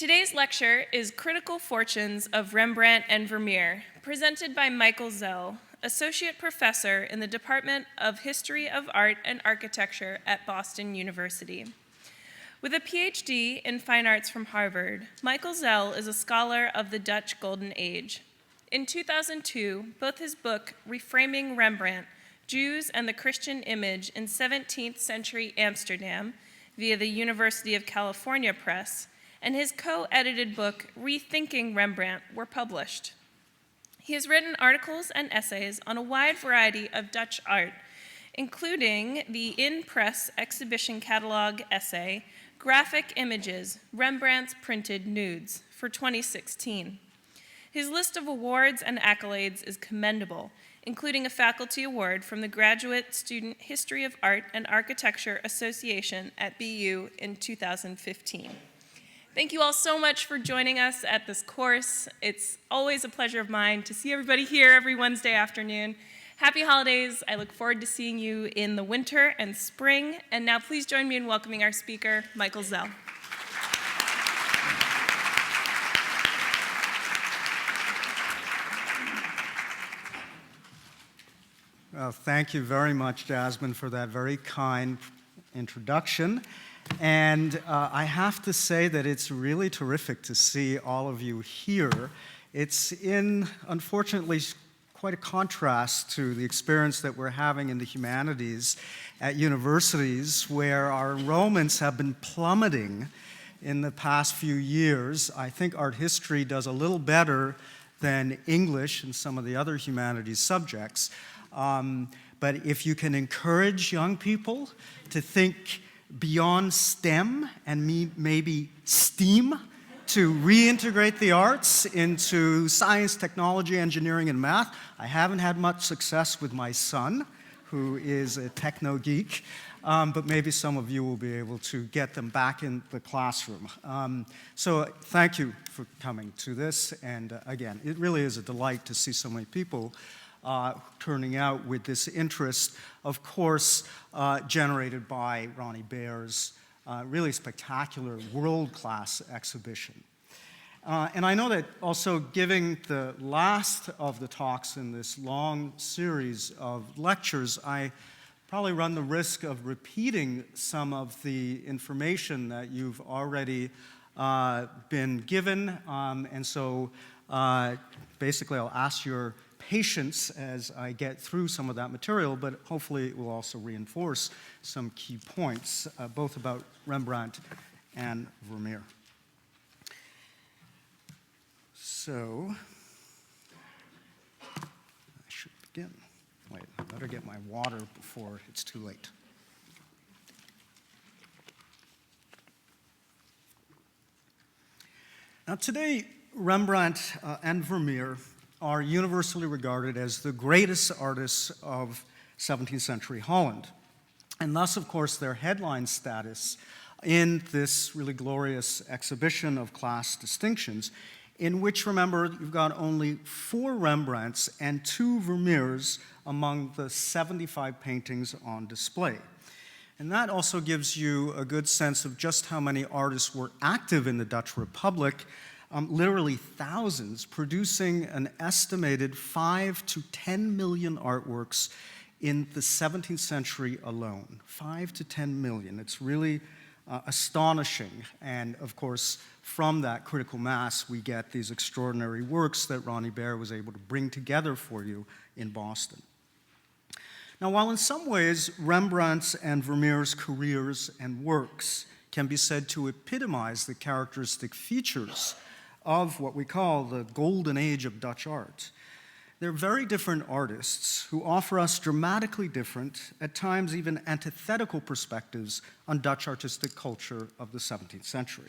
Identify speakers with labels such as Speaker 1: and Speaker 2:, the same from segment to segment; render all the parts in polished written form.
Speaker 1: Today's lecture is Critical Fortunes of Rembrandt and Vermeer, presented by Michael Zell, Associate Professor in the Department of History of Art and Architecture at Boston University. With a PhD in Fine Arts from Harvard, Michael Zell is a scholar of the Dutch Golden Age. In 2002, both his book, Reframing Rembrandt, Jews and the Christian Image in 17th Century Amsterdam, via the University of California Press, and his co-edited book, Rethinking Rembrandt, were published. He has written articles and essays on a wide variety of Dutch art, including the in-press exhibition catalog essay, Graphic Images, Rembrandt's Printed Nudes, for 2016. His list of awards and accolades is commendable, including a faculty award from the Graduate Student History of Art and Architecture Association at BU in 2015. Thank you all so much for joining us at this course. It's always a pleasure of mine to see everybody here every Wednesday afternoon. Happy holidays. I look forward to seeing you in the winter and spring. And now please join me in welcoming our speaker, Michael Zell.
Speaker 2: Well, thank you very much, Jasmine, for that very kind introduction. And I have to say that it's really terrific to see all of you here. It's unfortunately, quite a contrast to the experience that we're having in the humanities at universities, where our enrollments have been plummeting in the past few years. I think art history does a little better than English and some of the other humanities subjects. But if you can encourage young people to think beyond STEM and maybe STEAM, to reintegrate the arts into science, technology, engineering, and math. I haven't had much success with my son, who is a techno geek, but maybe some of you will be able to get them back in the classroom. So thank you for coming to this, and again, it really is a delight to see so many people turning out with this interest, of course, generated by Ronnie Baer's really spectacular world-class exhibition. And I know that also giving the last of the talks in this long series of lectures, I probably run the risk of repeating some of the information that you've already been given. And so basically I'll ask your patience as I get through some of that material, but hopefully it will also reinforce some key points, both about Rembrandt and Vermeer. So, I should begin. Wait, I better get my water before it's too late. Now today, Rembrandt and Vermeer are universally regarded as the greatest artists of 17th century Holland. And thus, of course, their headline status in this really glorious exhibition of class distinctions, in which, remember, you've got only 4 Rembrandts and 2 Vermeers among the 75 paintings on display. And that also gives you a good sense of just how many artists were active in the Dutch Republic, literally thousands, producing an estimated 5 to 10 million artworks in the 17th century alone. 5 to 10 million. It's really astonishing. And of course, from that critical mass, we get these extraordinary works that Ronnie Baer was able to bring together for you in Boston. Now, while in some ways Rembrandt's and Vermeer's careers and works can be said to epitomize the characteristic features of what we call the golden age of Dutch art, they're very different artists who offer us dramatically different, at times even antithetical perspectives on Dutch artistic culture of the 17th century.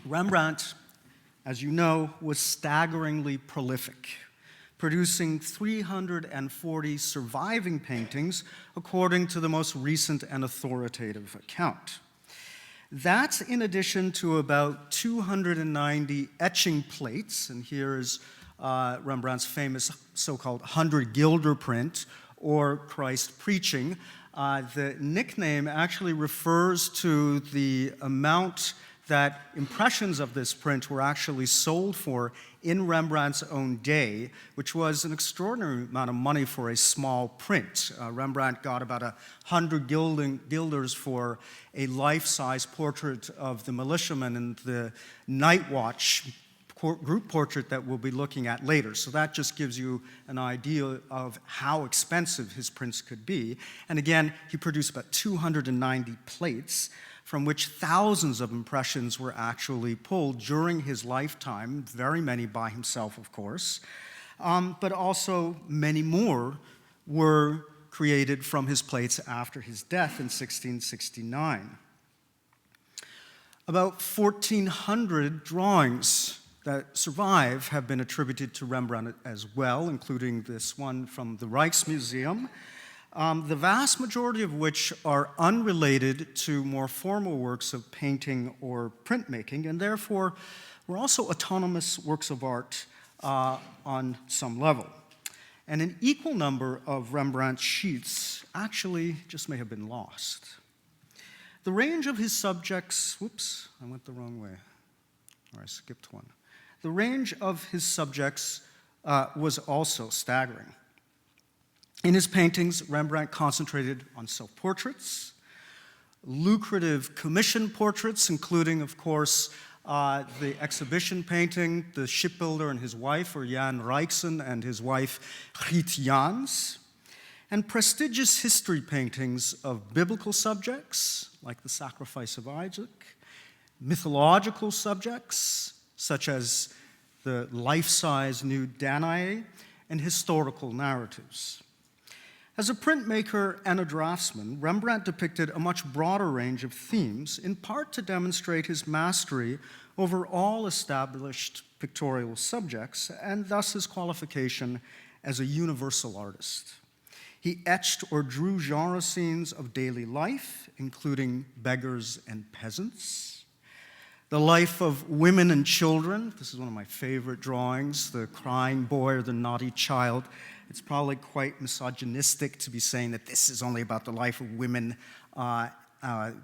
Speaker 2: Rembrandt, as you know, was staggeringly prolific, producing 340 surviving paintings according to the most recent and authoritative account. That's in addition to about 290 etching plates, and here is Rembrandt's famous so-called 100 guilder print, or Christ preaching, The nickname actually refers to the amount that impressions of this print were actually sold for in Rembrandt's own day, which was an extraordinary amount of money for a small print. Rembrandt got about 100 guilders for a life-size portrait of the militiaman in the Night Watch group portrait that we'll be looking at later. So that just gives you an idea of how expensive his prints could be. And again, he produced about 290 plates, from which thousands of impressions were actually pulled during his lifetime, very many by himself, of course, but also many more were created from his plates after his death in 1669. About 1,400 drawings that survive have been attributed to Rembrandt as well, including this one from the Rijksmuseum, the vast majority of which are unrelated to more formal works of painting or printmaking, and therefore were also autonomous works of art on some level. And an equal number of Rembrandt's sheets actually just may have been lost. The range of his subjects, whoops, I went the wrong way, or I skipped one. The range of his subjects was also staggering. In his paintings, Rembrandt concentrated on self-portraits, lucrative commission portraits, including, of course, the exhibition painting, The Shipbuilder and His Wife, or Jan Rijksen and his wife, Griet Jans, and prestigious history paintings of biblical subjects, like the sacrifice of Isaac, mythological subjects, such as the life-size nude Danae, and historical narratives. As a printmaker and a draftsman, Rembrandt depicted a much broader range of themes, in part to demonstrate his mastery over all established pictorial subjects, and thus his qualification as a universal artist. He etched or drew genre scenes of daily life, including beggars and peasants, the life of women and children. This is one of my favorite drawings, the crying boy or the naughty child. It's probably quite misogynistic to be saying that this is only about the life of women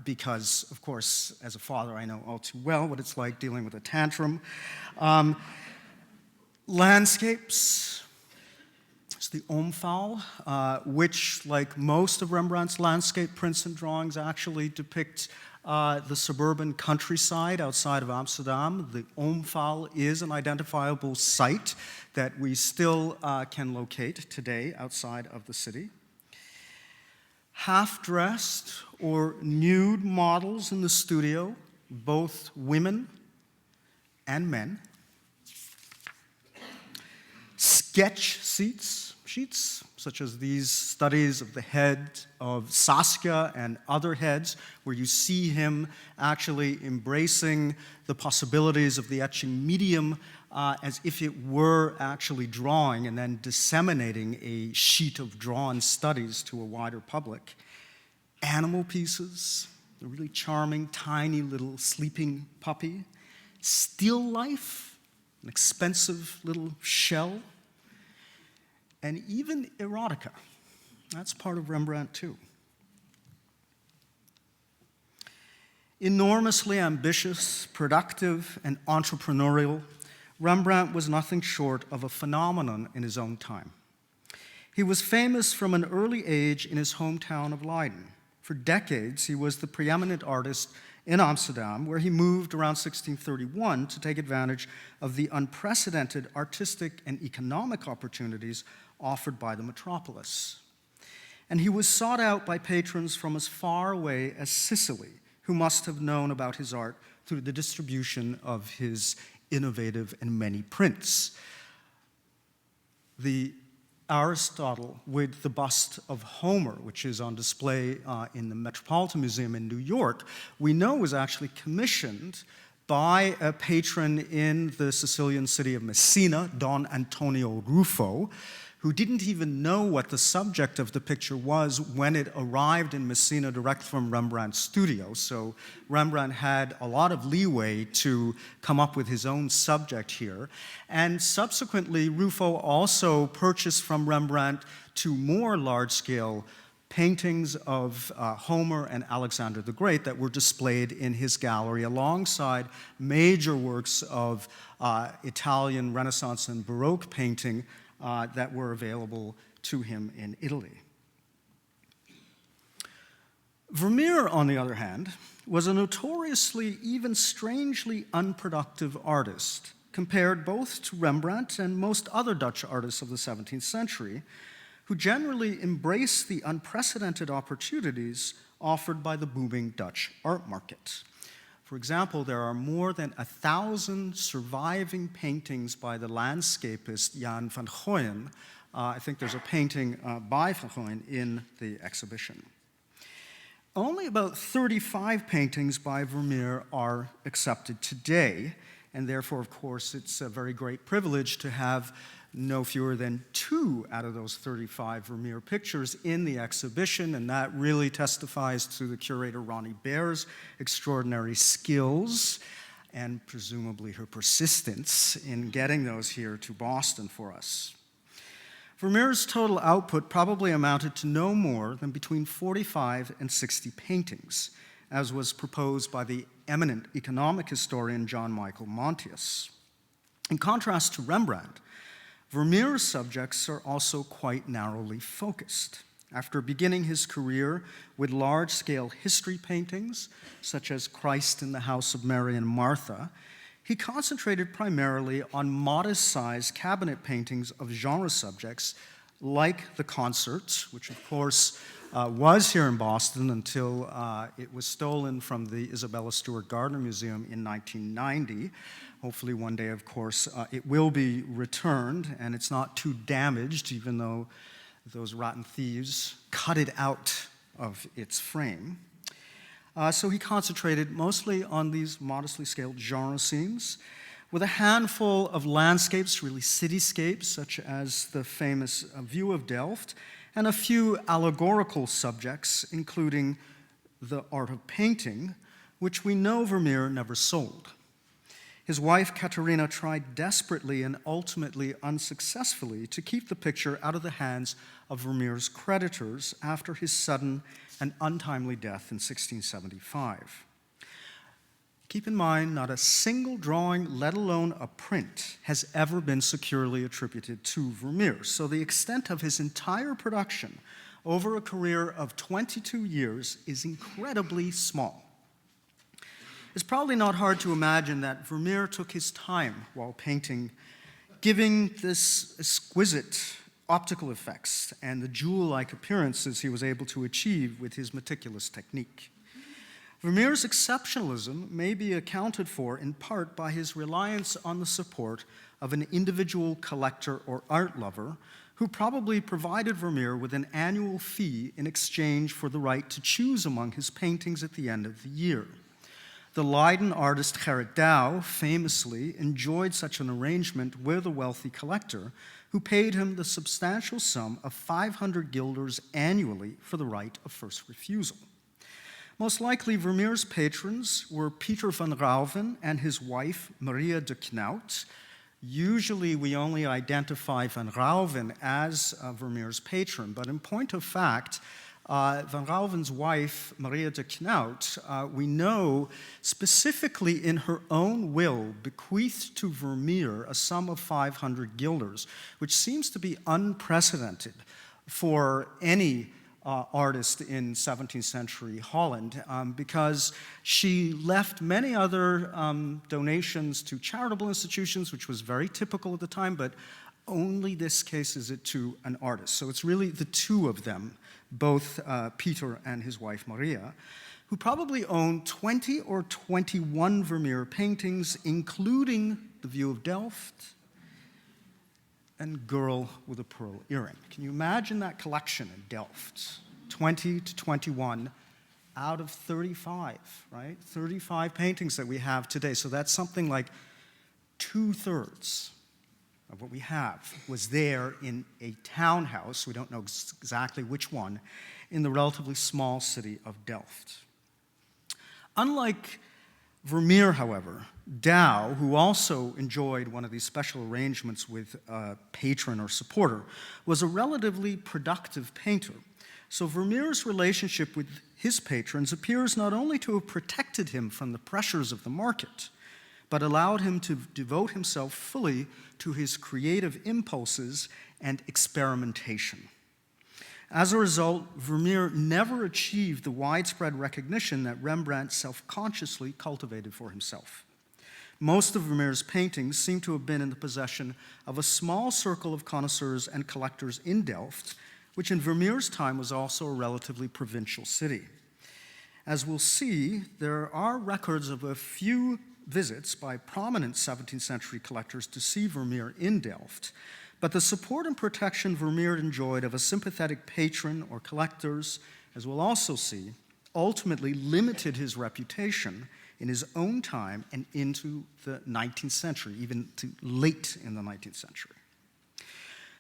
Speaker 2: because, of course, as a father, I know all too well what it's like dealing with a tantrum. Landscapes. It's the Omval, which, like most of Rembrandt's landscape prints and drawings, actually depict the suburban countryside outside of Amsterdam. The Omval is an identifiable site that we still can locate today outside of the city. Half-dressed or nude models in the studio, both women and men. Sketch sheets, such as these studies of the head of Saskia and other heads, where you see him actually embracing the possibilities of the etching medium as if it were actually drawing and then disseminating a sheet of drawn studies to a wider public. Animal pieces, a really charming, tiny little sleeping puppy. Still life, an expensive little shell. And even erotica. That's part of Rembrandt, too. Enormously ambitious, productive, and entrepreneurial, Rembrandt was nothing short of a phenomenon in his own time. He was famous from an early age in his hometown of Leiden. For decades, he was the preeminent artist in Amsterdam, where he moved around 1631 to take advantage of the unprecedented artistic and economic opportunities offered by the metropolis. And he was sought out by patrons from as far away as Sicily, who must have known about his art through the distribution of his innovative and many prints. The Aristotle with the bust of Homer, which is on display in the Metropolitan Museum in New York, we know was actually commissioned by a patron in the Sicilian city of Messina, Don Antonio Ruffo, who didn't even know what the subject of the picture was when it arrived in Messina direct from Rembrandt's studio. So Rembrandt had a lot of leeway to come up with his own subject here. And subsequently, Ruffo also purchased from Rembrandt two more large-scale paintings of Homer and Alexander the Great that were displayed in his gallery alongside major works of Italian Renaissance and Baroque painting that were available to him in Italy. Vermeer, on the other hand, was a notoriously, even strangely unproductive artist, compared both to Rembrandt and most other Dutch artists of the 17th century, who generally embraced the unprecedented opportunities offered by the booming Dutch art market. For example, there are more than 1,000 surviving paintings by the landscapist Jan van Goyen. I think there's a painting by Van Goyen in the exhibition. Only about 35 paintings by Vermeer are accepted today, and therefore, of course, it's a very great privilege to have no fewer than 2 out of those 35 Vermeer pictures in the exhibition, and that really testifies to the curator Ronnie Baer's extraordinary skills and presumably her persistence in getting those here to Boston for us. Vermeer's total output probably amounted to no more than between 45 and 60 paintings, as was proposed by the eminent economic historian John Michael Montius. In contrast to Rembrandt, Vermeer's subjects are also quite narrowly focused. After beginning his career with large-scale history paintings, such as Christ in the House of Mary and Martha, he concentrated primarily on modest-sized cabinet paintings of genre subjects like the Concert, which of course was here in Boston until it was stolen from the Isabella Stewart Gardner Museum in 1990. Hopefully one day, of course, it will be returned, and it's not too damaged, even though those rotten thieves cut it out of its frame. So he concentrated mostly on these modestly scaled genre scenes, with a handful of landscapes, really cityscapes, such as the famous view of Delft, and a few allegorical subjects, including the art of painting, which we know Vermeer never sold. His wife, Katharina, tried desperately and ultimately unsuccessfully to keep the picture out of the hands of Vermeer's creditors after his sudden and untimely death in 1675. Keep in mind, not a single drawing, let alone a print, has ever been securely attributed to Vermeer. So the extent of his entire production over a career of 22 years is incredibly small. It's probably not hard to imagine that Vermeer took his time while painting, giving this exquisite optical effects and the jewel-like appearances he was able to achieve with his meticulous technique. Vermeer's exceptionalism may be accounted for in part by his reliance on the support of an individual collector or art lover who probably provided Vermeer with an annual fee in exchange for the right to choose among his paintings at the end of the year. The Leiden artist Gerard Douw famously enjoyed such an arrangement with a wealthy collector who paid him the substantial sum of 500 guilders annually for the right of first refusal. Most likely, Vermeer's patrons were Peter van Rauwen and his wife, Maria de Knaut. Usually, we only identify van Rauwen as Vermeer's patron, but in point of fact, Van Rauwen's wife, Maria de Knaut, we know specifically in her own will bequeathed to Vermeer a sum of 500 guilders, which seems to be unprecedented for any artist in 17th century Holland, because she left many other donations to charitable institutions, which was very typical at the time, but only this case is it to an artist. So it's really the two of them, both Peter and his wife Maria, who probably owned 20 or 21 Vermeer paintings, including The View of Delft and Girl with a Pearl Earring. Can you imagine that collection in Delft? 20 to 21 out of 35, right? 35 paintings that we have today. So that's something like 2/3 of what we have was there in a townhouse, we don't know exactly which one, in the relatively small city of Delft. Unlike Vermeer, however, Douw, who also enjoyed one of these special arrangements with a patron or supporter, was a relatively productive painter. So Vermeer's relationship with his patrons appears not only to have protected him from the pressures of the market, but allowed him to devote himself fully to his creative impulses and experimentation. As a result, Vermeer never achieved the widespread recognition that Rembrandt self-consciously cultivated for himself. Most of Vermeer's paintings seem to have been in the possession of a small circle of connoisseurs and collectors in Delft, which in Vermeer's time was also a relatively provincial city. As we'll see, there are records of a few visits by prominent 17th century collectors to see Vermeer in Delft, but the support and protection Vermeer enjoyed of a sympathetic patron or collectors, as we'll also see, ultimately limited his reputation in his own time and into the 19th century, even to late in the 19th century.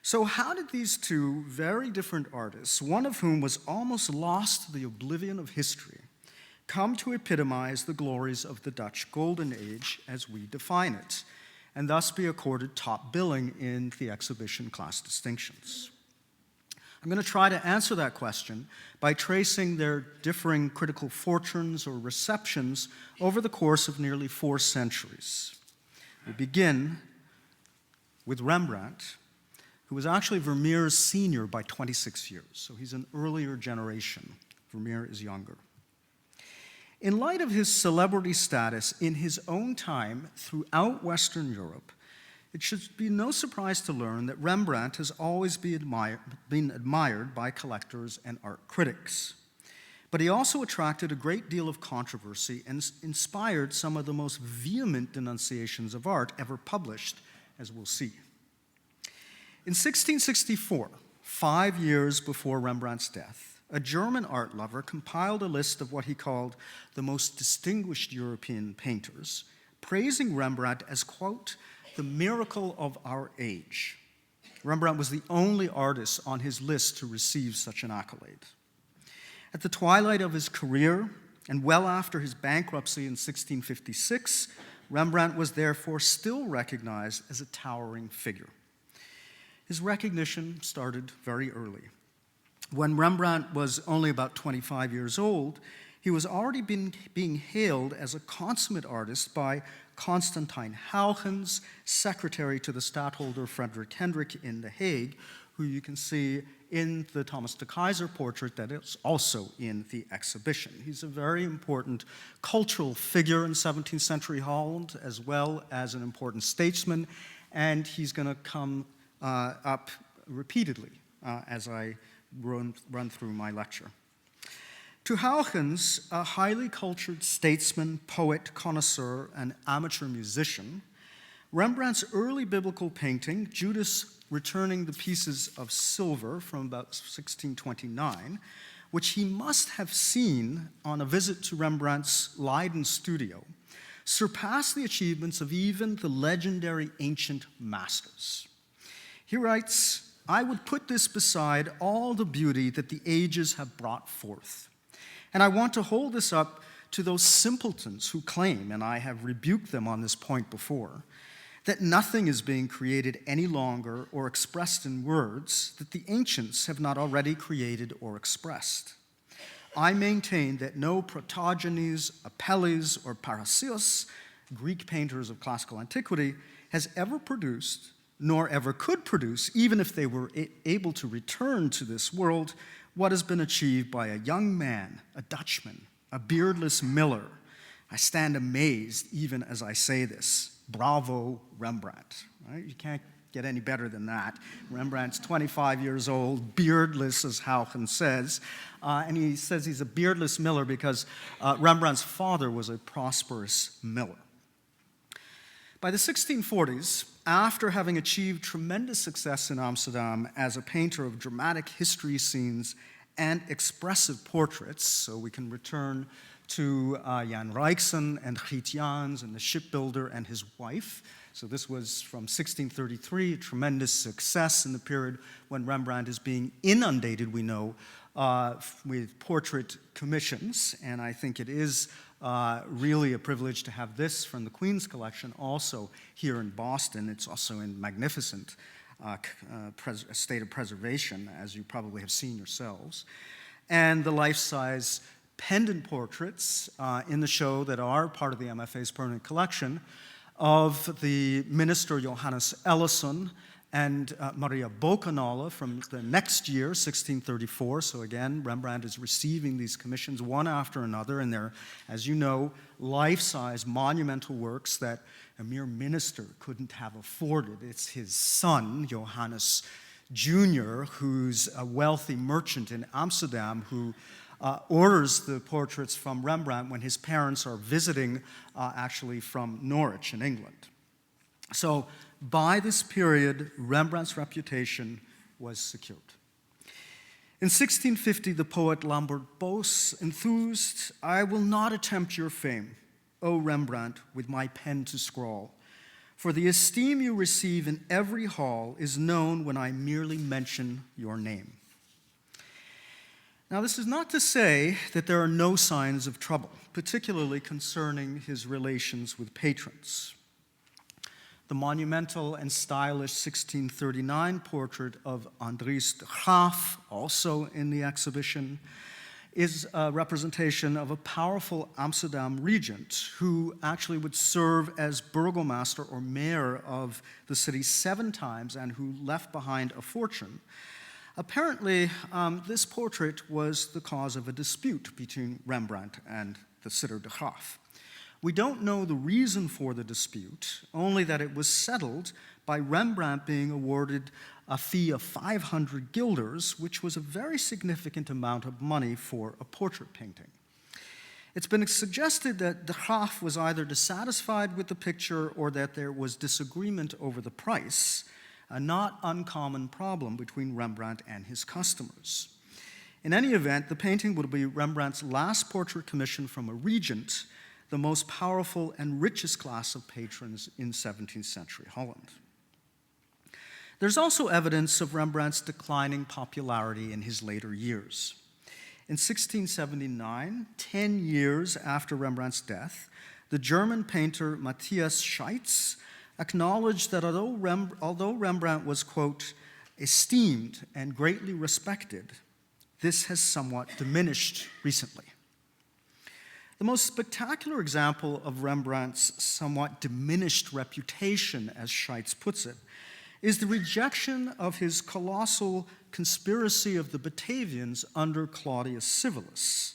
Speaker 2: So how did these two very different artists, one of whom was almost lost to the oblivion of history, come to epitomize the glories of the Dutch Golden Age as we define it, and thus be accorded top billing in the exhibition class distinctions? I'm going to try to answer that question by tracing their differing critical fortunes or receptions over the course of nearly 4 centuries. We begin with Rembrandt, who was actually Vermeer's senior by 26 years, so he's an earlier generation. Vermeer is younger. In light of his celebrity status in his own time throughout Western Europe, it should be no surprise to learn that Rembrandt has always been admired by collectors and art critics. But he also attracted a great deal of controversy and inspired some of the most vehement denunciations of art ever published, as we'll see. In 1664, 5 years before Rembrandt's death, a German art lover compiled a list of what he called the most distinguished European painters, praising Rembrandt as, quote, the miracle of our age. Rembrandt was the only artist on his list to receive such an accolade. At the twilight of his career, and well after his bankruptcy in 1656, Rembrandt was therefore still recognized as a towering figure. His recognition started very early. When Rembrandt was only about 25 years old, he was already being hailed as a consummate artist by Constantijn Huygens, secretary to the stadtholder Frederick Hendrik in The Hague, who you can see in the Thomas de Keyser portrait that is also in the exhibition. He's a very important cultural figure in 17th century Holland, as well as an important statesman, and he's going to come up repeatedly as I run through my lecture. To Huygens, a highly cultured statesman, poet, connoisseur, and amateur musician, Rembrandt's early biblical painting, Judas returning the pieces of silver from about 1629, which he must have seen on a visit to Rembrandt's Leiden studio, surpassed the achievements of even the legendary ancient masters. He writes, I would put this beside all the beauty that the ages have brought forth. And I want to hold this up to those simpletons who claim, and I have rebuked them on this point before, that nothing is being created any longer or expressed in words that the ancients have not already created or expressed. I maintain that no Protogenes, Apelles, or Parasius, Greek painters of classical antiquity, has ever produced nor ever could produce, even if they were able to return to this world, what has been achieved by a young man, a Dutchman, a beardless miller. I stand amazed even as I say this. Bravo, Rembrandt. Right? You can't get any better than that. Rembrandt's 25 years old, beardless, as Huygens says, and he says he's a beardless miller because Rembrandt's father was a prosperous miller. By the 1640s, after having achieved tremendous success in Amsterdam as a painter of dramatic history scenes and expressive portraits, so we can return to Jan Rijksen and Giet Jans and the shipbuilder and his wife. So this was from 1633, a tremendous success in the period when Rembrandt is being inundated, we know, with portrait commissions, and I think it is really a privilege to have this from the Queen's collection also here in Boston. It's also in magnificent state of preservation, as you probably have seen yourselves. and the life-size pendant portraits in the show that are part of the MFA's permanent collection of the minister Johannes Ellison and Maria Bocanala from the next year, 1634. So again, Rembrandt is receiving these commissions one after another, and they're, as you know, life-size monumental works that a mere minister couldn't have afforded. It's his son, Johannes Jr., who's a wealthy merchant in Amsterdam, who orders the portraits from Rembrandt when his parents are visiting actually from Norwich in England. So by this period, Rembrandt's reputation was secured. In 1650, the poet Lambert Bos enthused, "I will not attempt your fame, O Rembrandt, with my pen to scrawl, for the esteem you receive in every hall is known when I merely mention your name." Now, this is not to say that there are no signs of trouble, particularly concerning his relations with patrons. The monumental and stylish 1639 portrait of Andries de Graaf, also in the exhibition, is a representation of a powerful Amsterdam regent who actually would serve as burgomaster or mayor of the city 7 times and who left behind a fortune. Apparently, this portrait was the cause of a dispute between Rembrandt and the sitter de Graaf. We don't know the reason for the dispute, only that it was settled by Rembrandt being awarded a fee of 500 guilders, which was a very significant amount of money for a portrait painting. It's been suggested that de Graaf was either dissatisfied with the picture or that there was disagreement over the price, a not uncommon problem between Rembrandt and his customers. In any event, the painting would be Rembrandt's last portrait commission from a regent, the most powerful and richest class of patrons in 17th century Holland. There's also evidence of Rembrandt's declining popularity in his later years. In 1679, 10 years after Rembrandt's death, the German painter Matthias Scheitz acknowledged that although Rembrandt was, quote, esteemed and greatly respected, this has somewhat diminished recently. The most spectacular example of Rembrandt's somewhat diminished reputation, as Scheitz puts it, is the rejection of his colossal conspiracy of the Batavians under Claudius Civilis.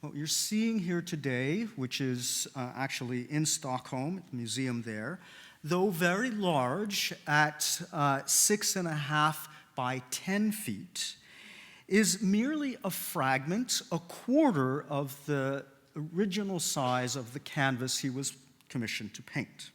Speaker 2: What you're seeing here today, which is actually in Stockholm, the museum there, though very large at 6.5 by 10 feet, is merely a fragment, a quarter of the original size of the canvas he was commissioned to paint.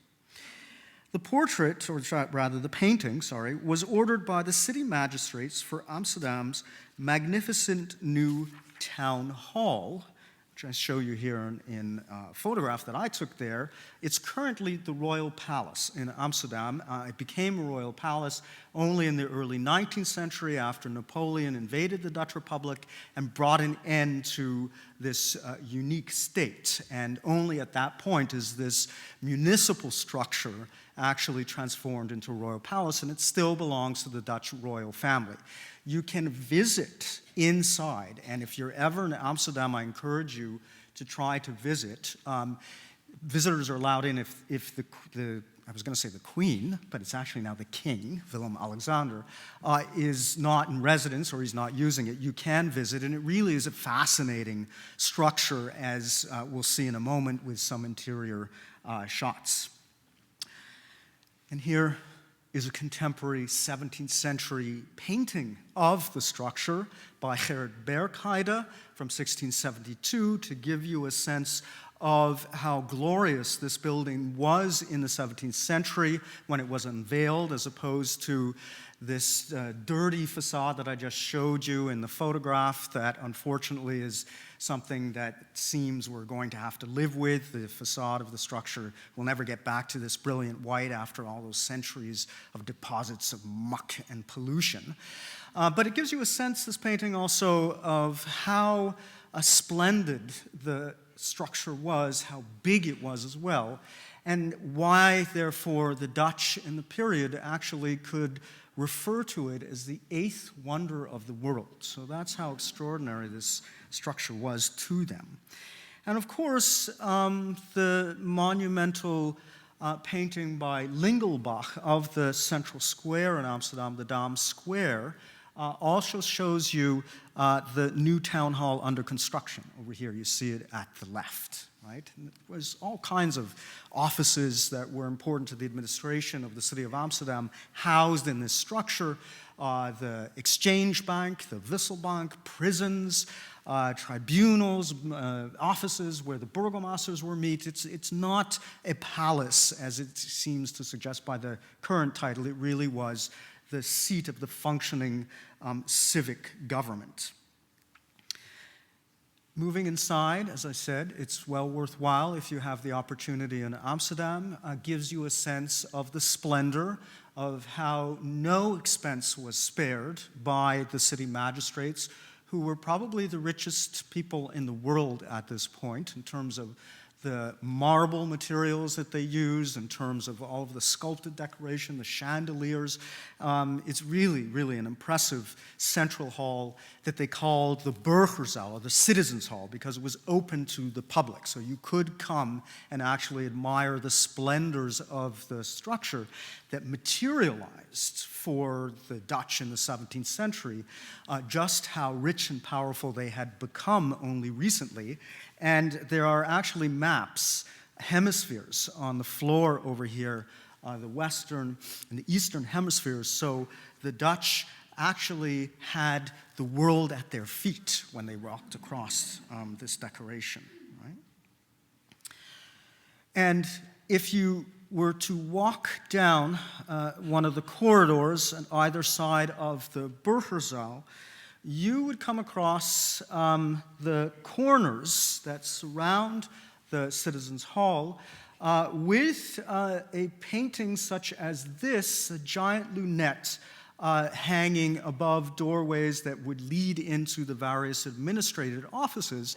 Speaker 2: The portrait, or rather the painting, was ordered by the city magistrates for Amsterdam's magnificent new town hall, which I show you here in a photograph that I took there. It's currently the Royal Palace in Amsterdam. It became a Royal Palace only in the early 19th century after Napoleon invaded the Dutch Republic and brought an end to this unique state. And only at that point is this municipal structure actually transformed into a royal palace, and it still belongs to the Dutch royal family. You can visit inside, and if you're ever in Amsterdam, I encourage you to try to visit. Visitors are allowed in if I was going to say the Queen, but it's actually now the King, Willem-Alexander, is not in residence or he's not using it. You can visit, and it really is a fascinating structure, as we'll see in a moment with some interior shots. And here is a contemporary 17th century painting of the structure by Gerard Bergheide from 1672 to give you a sense of how glorious this building was in the 17th century when it was unveiled, as opposed to this dirty facade that I just showed you in the photograph that unfortunately is something that seems we're going to have to live with. The facade of the structure will never get back to this brilliant white after all those centuries of deposits of muck and pollution. But it gives you a sense, this painting also, of how splendid the structure was, how big it was as well, and why, therefore, the Dutch in the period actually could refer to it as the eighth wonder of the world. So that's how extraordinary this structure was to them. And of course, the monumental painting by Lingelbach of the central square in Amsterdam, the Dam Square, also shows you the new town hall under construction. Over here, you see it at the left, right? And it was all kinds of offices that were important to the administration of the city of Amsterdam housed in this structure. The Exchange Bank, the Wisselbank, prisons, tribunals, offices where the burgomasters were meet. It's not a palace, as it seems to suggest by the current title. It really was the seat of the functioning civic government. Moving inside, as I said, it's well worthwhile if you have the opportunity in Amsterdam. Gives you a sense of the splendor of how no expense was spared by the city magistrates, who were probably the richest people in the world at this point in terms of the marble materials that they used, in terms of all of the sculpted decoration, the chandeliers. It's really, really an impressive central hall that they called the Burgerzaal, or the Citizens' Hall, because it was open to the public. So you could come and actually admire the splendors of the structure that materialized for the Dutch in the 17th century, just how rich and powerful they had become only recently. And there are actually maps, hemispheres on the floor over here, the Western and the Eastern hemispheres. So the Dutch actually had the world at their feet when they walked across this decoration, right? And if you were to walk down one of the corridors on either side of the Burgerzaal, you would come across the corners that surround the Citizens' Hall with a painting such as this, a giant lunette hanging above doorways that would lead into the various administrative offices.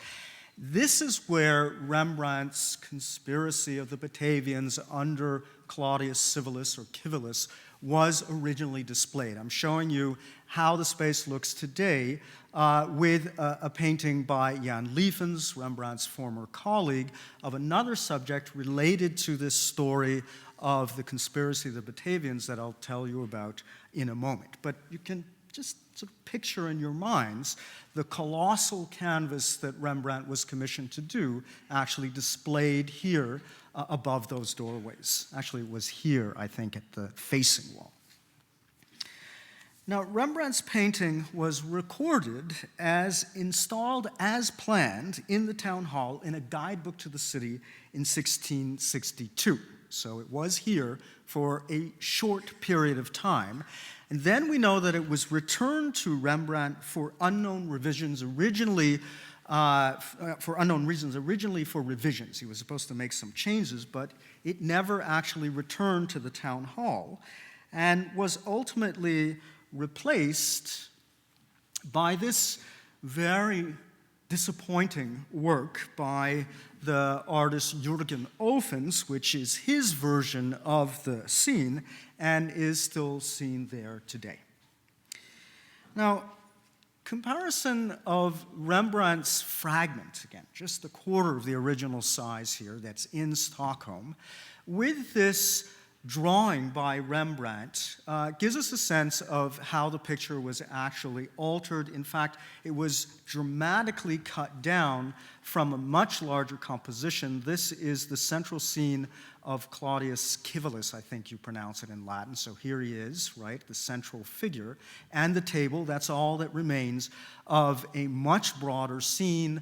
Speaker 2: This is where Rembrandt's Conspiracy of the Batavians under Claudius Civilis or Civilis was originally displayed. I'm showing you how the space looks today with a painting by Jan Liefens, Rembrandt's former colleague, of another subject related to this story of the Conspiracy of the Batavians that I'll tell you about in a moment. But you can just sort of picture in your minds the colossal canvas that Rembrandt was commissioned to do, actually displayed here above those doorways. Actually, it was here, I think, at the facing wall. Now, Rembrandt's painting was recorded as installed as planned in the town hall in a guidebook to the city in 1662. So it was here for a short period of time. And then we know that it was returned to Rembrandt for unknown revisions, originally for unknown reasons, originally for revisions. He was supposed to make some changes, but it never actually returned to the town hall and was ultimately replaced by this very disappointing work by the artist Jürgen Ofens, which is his version of the scene and is still seen there today. Now, comparison of Rembrandt's fragment, again, just a quarter of the original size here that's in Stockholm, with this drawing by Rembrandt gives us a sense of how the picture was actually altered. In fact, it was dramatically cut down from a much larger composition. This is the central scene of Claudius Civilis, I think you pronounce it in Latin. So here he is, right, the central figure. And the table, that's all that remains of a much broader scene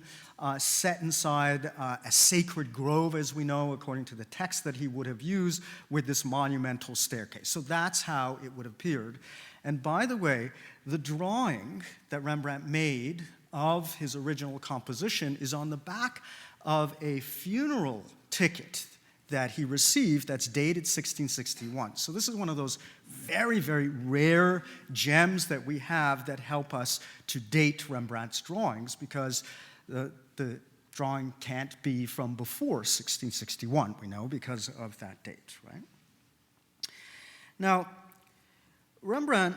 Speaker 2: set inside a sacred grove, as we know, according to the text that he would have used, with this monumental staircase. So that's how it would have appeared. And by the way, the drawing that Rembrandt made of his original composition is on the back of a funeral ticket that he received that's dated 1661. So this is one of those very, very rare gems that we have that help us to date Rembrandt's drawings, because The drawing can't be from before 1661, we know, because of that date, right? Now, Rembrandt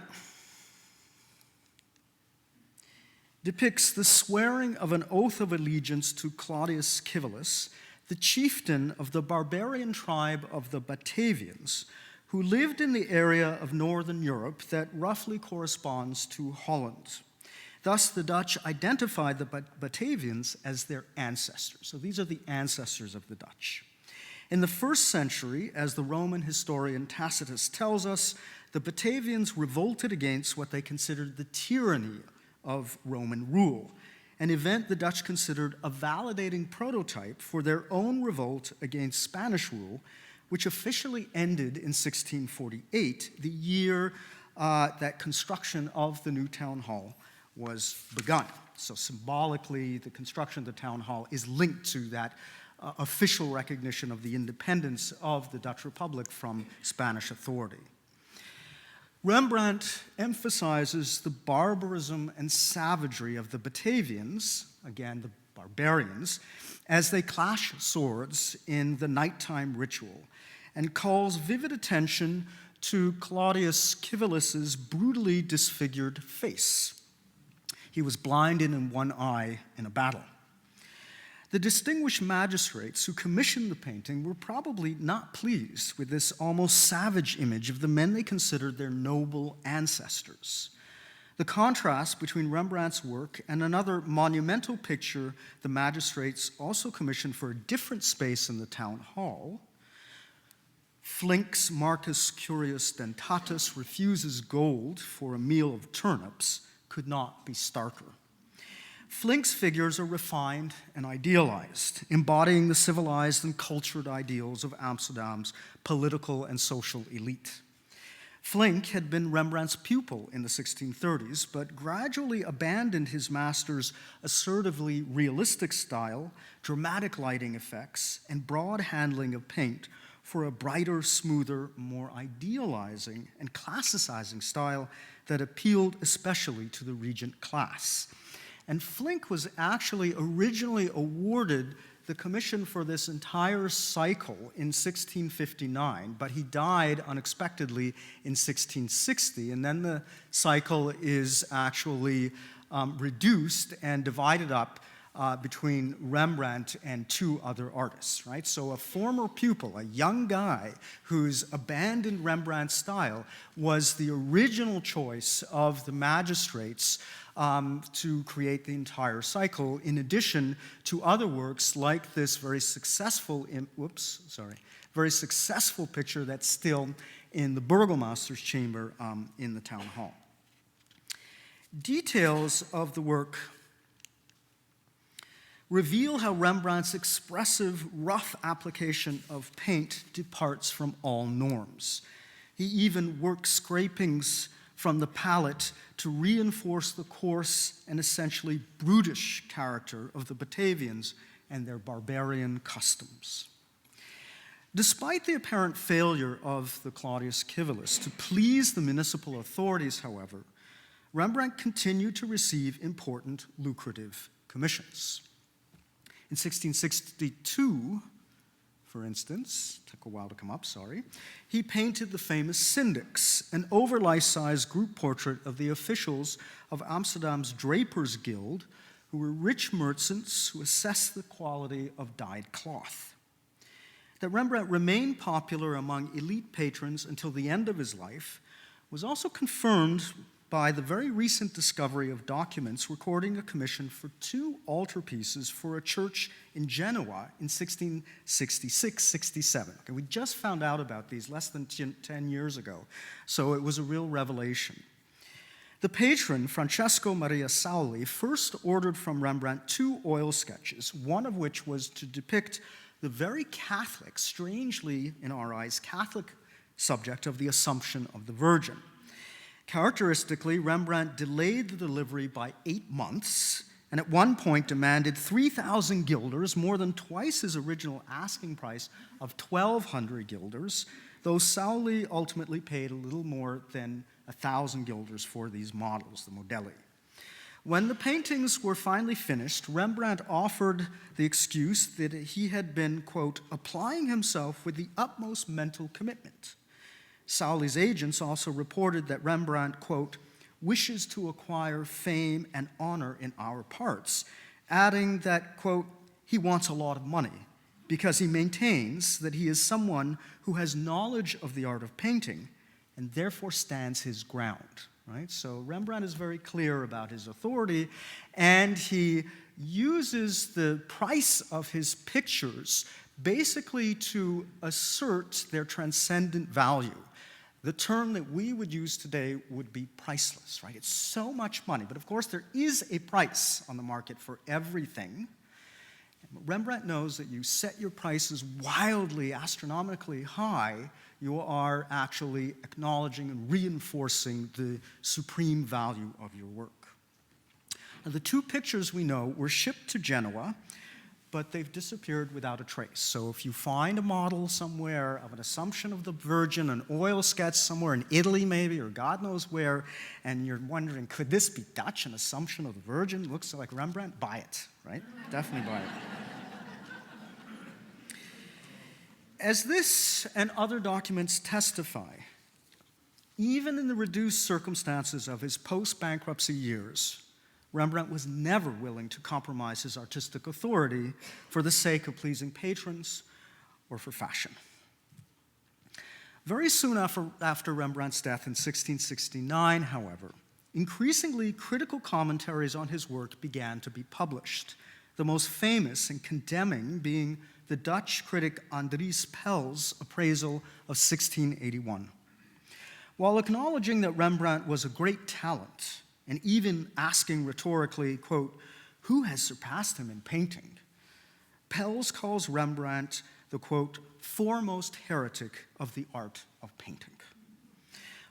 Speaker 2: depicts the swearing of an oath of allegiance to Claudius Civilis, the chieftain of the barbarian tribe of the Batavians, who lived in the area of northern Europe that roughly corresponds to Holland. Thus, the Dutch identified the Batavians as their ancestors. So these are the ancestors of the Dutch. In the first century, as the Roman historian Tacitus tells us, the Batavians revolted against what they considered the tyranny of Roman rule, an event the Dutch considered a validating prototype for their own revolt against Spanish rule, which officially ended in 1648, the year that construction of the new town hall was begun. So symbolically, the construction of the town hall is linked to that official recognition of the independence of the Dutch Republic from Spanish authority. Rembrandt emphasizes the barbarism and savagery of the Batavians, again, the barbarians, as they clash swords in the nighttime ritual, and calls vivid attention to Claudius Civilis's brutally disfigured face. He was blinded in one eye in a battle. The distinguished magistrates who commissioned the painting were probably not pleased with this almost savage image of the men they considered their noble ancestors. The contrast between Rembrandt's work and another monumental picture the magistrates also commissioned for a different space in the town hall, Flink's Marcus Curius Dentatus refuses gold for a meal of turnips, could not be starker. Flink's figures are refined and idealized, embodying the civilized and cultured ideals of Amsterdam's political and social elite. Flink had been Rembrandt's pupil in the 1630s, but gradually abandoned his master's assertively realistic style, dramatic lighting effects, and broad handling of paint for a brighter, smoother, more idealizing and classicizing style that appealed especially to the regent class. And Flink was actually originally awarded the commission for this entire cycle in 1659, but he died unexpectedly in 1660, and then the cycle is actually reduced and divided up between Rembrandt and two other artists, right? So a former pupil, a young guy who's abandoned Rembrandt's style, was the original choice of the magistrates to create the entire cycle, in addition to other works like this very successful picture that's still in the Burgomaster's chamber in the town hall. Details of the work reveal how Rembrandt's expressive, rough application of paint departs from all norms. He even works scrapings from the palette to reinforce the coarse and essentially brutish character of the Batavians and their barbarian customs. Despite the apparent failure of the Claudius Civilis to please the municipal authorities, however, Rembrandt continued to receive important, lucrative commissions. In 1662, for instance, took a while to come up, sorry, he painted the famous Syndics, an over-life-size group portrait of the officials of Amsterdam's Drapers Guild, who were rich merchants who assessed the quality of dyed cloth. That Rembrandt remained popular among elite patrons until the end of his life was also confirmed by the very recent discovery of documents recording a commission for two altarpieces for a church in Genoa in 1666-67. Okay, we just found out about these less than 10 years ago, so it was a real revelation. The patron, Francesco Maria Sauli, first ordered from Rembrandt two oil sketches, one of which was to depict the very Catholic, strangely in our eyes, Catholic subject of the Assumption of the Virgin. Characteristically, Rembrandt delayed the delivery by 8 months, and at one point demanded 3,000 guilders, more than twice his original asking price of 1,200 guilders, though Sauli ultimately paid a little more than 1,000 guilders for these models, the modelli. When the paintings were finally finished, Rembrandt offered the excuse that he had been, quote, applying himself with the utmost mental commitment. Sauli's agents also reported that Rembrandt, quote, wishes to acquire fame and honor in our parts, adding that, quote, he wants a lot of money because he maintains that he is someone who has knowledge of the art of painting and therefore stands his ground. Right? So Rembrandt is very clear about his authority, and he uses the price of his pictures basically to assert their transcendent value. The term that we would use today would be priceless, right? It's so much money, but of course there is a price on the market for everything. Rembrandt knows that you set your prices wildly, astronomically high, you are actually acknowledging and reinforcing the supreme value of your work. Now, the two pictures we know were shipped to Genoa, but they've disappeared without a trace. So if you find a model somewhere of an Assumption of the Virgin, an oil sketch somewhere in Italy maybe, or God knows where, and you're wondering, could this be Dutch, an Assumption of the Virgin? Looks like Rembrandt, buy it, right? Definitely buy it. As this and other documents testify, even in the reduced circumstances of his post-bankruptcy years, Rembrandt was never willing to compromise his artistic authority for the sake of pleasing patrons or for fashion. Very soon after Rembrandt's death in 1669, however, increasingly critical commentaries on his work began to be published, the most famous and condemning being the Dutch critic Andries Pel's appraisal of 1681. While acknowledging that Rembrandt was a great talent, and even asking rhetorically, quote, who has surpassed him in painting? Pels calls Rembrandt the, quote, foremost heretic of the art of painting.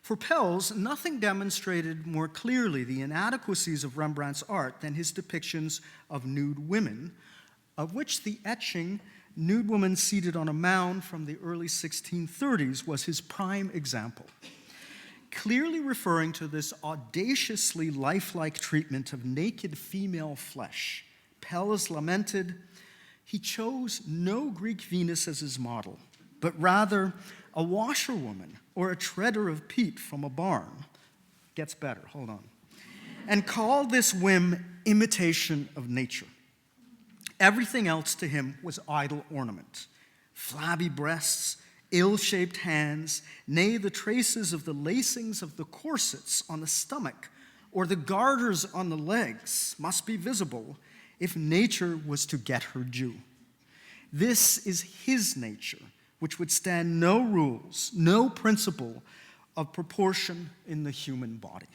Speaker 2: For Pels, nothing demonstrated more clearly the inadequacies of Rembrandt's art than his depictions of nude women, of which the etching nude woman seated on a mound from the early 1630s was his prime example. Clearly referring to this audaciously lifelike treatment of naked female flesh, Pels lamented, he chose no Greek Venus as his model, but rather a washerwoman or a treader of peat from a barn. Gets better, hold on. And called this whim imitation of nature. Everything else to him was idle ornament. Flabby breasts, ill-shaped hands, nay, the traces of the lacings of the corsets on the stomach or the garters on the legs must be visible if nature was to get her due. This is his nature, which would stand no rules, no principle of proportion in the human body.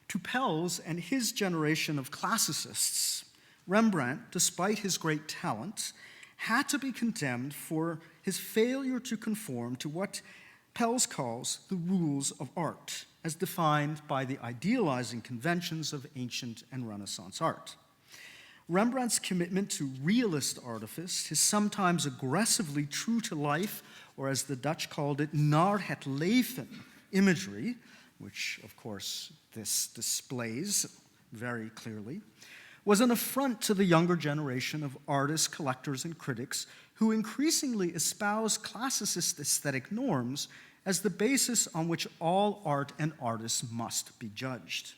Speaker 2: To Pels and his generation of classicists, Rembrandt, despite his great talent, had to be condemned for his failure to conform to what Pels calls the rules of art, as defined by the idealizing conventions of ancient and Renaissance art. Rembrandt's commitment to realist artifice, his sometimes aggressively true-to-life, or as the Dutch called it, naar het leven imagery, which, of course, this displays very clearly, was an affront to the younger generation of artists, collectors, and critics who increasingly espouse classicist aesthetic norms as the basis on which all art and artists must be judged.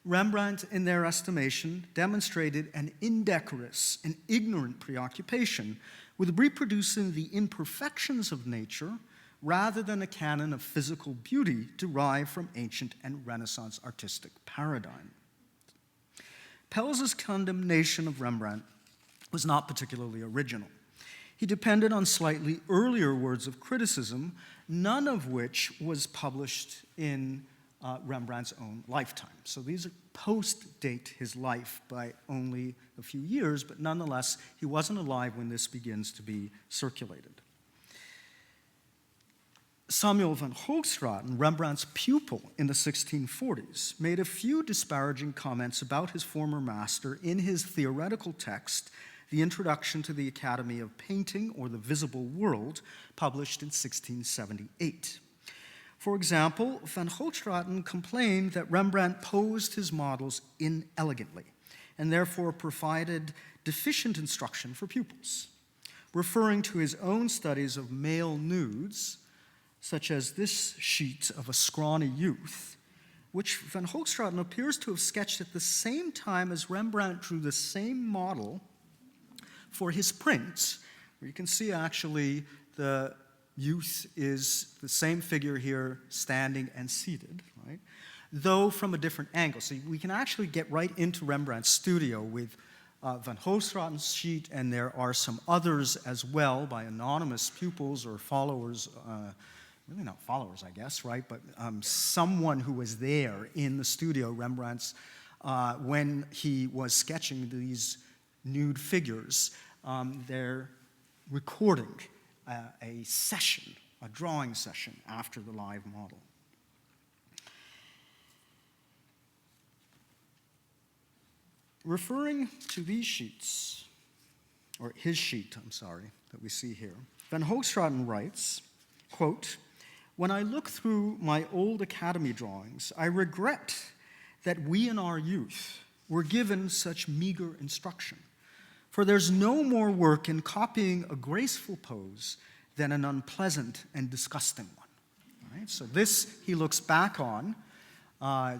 Speaker 2: Rembrandt, in their estimation, demonstrated an indecorous and ignorant preoccupation with reproducing the imperfections of nature rather than a canon of physical beauty derived from ancient and Renaissance artistic paradigm. Pels's condemnation of Rembrandt was not particularly original. He depended on slightly earlier words of criticism, none of which was published in Rembrandt's own lifetime. So these post-date his life by only a few years, but nonetheless, he wasn't alive when this begins to be circulated. Samuel van Hoogstraten, Rembrandt's pupil in the 1640s, made a few disparaging comments about his former master in his theoretical text, The Introduction to the Academy of Painting, or The Visible World, published in 1678. For example, Van Hoogstraten complained that Rembrandt posed his models inelegantly and therefore provided deficient instruction for pupils. Referring to his own studies of male nudes, such as this sheet of a scrawny youth, which Van Hoogstraten appears to have sketched at the same time as Rembrandt drew the same model for his prints, where you can see actually the youth is the same figure here, standing and seated, right? Though from a different angle. So we can actually get right into Rembrandt's studio with Van Hoogstraten's sheet, and there are some others as well by anonymous pupils or followers, really not followers, I guess, right? But someone who was there in the studio, Rembrandt's, when he was sketching these nude figures. They're recording a session, a drawing session after the live model. Referring to these sheets, or his sheet, I'm sorry, that we see here, Van Hoogstraten writes, quote, "When I look through my old academy drawings, I regret that we in our youth were given such meager instruction. For there's no more work in copying a graceful pose than an unpleasant and disgusting one." Right? So this, he looks back on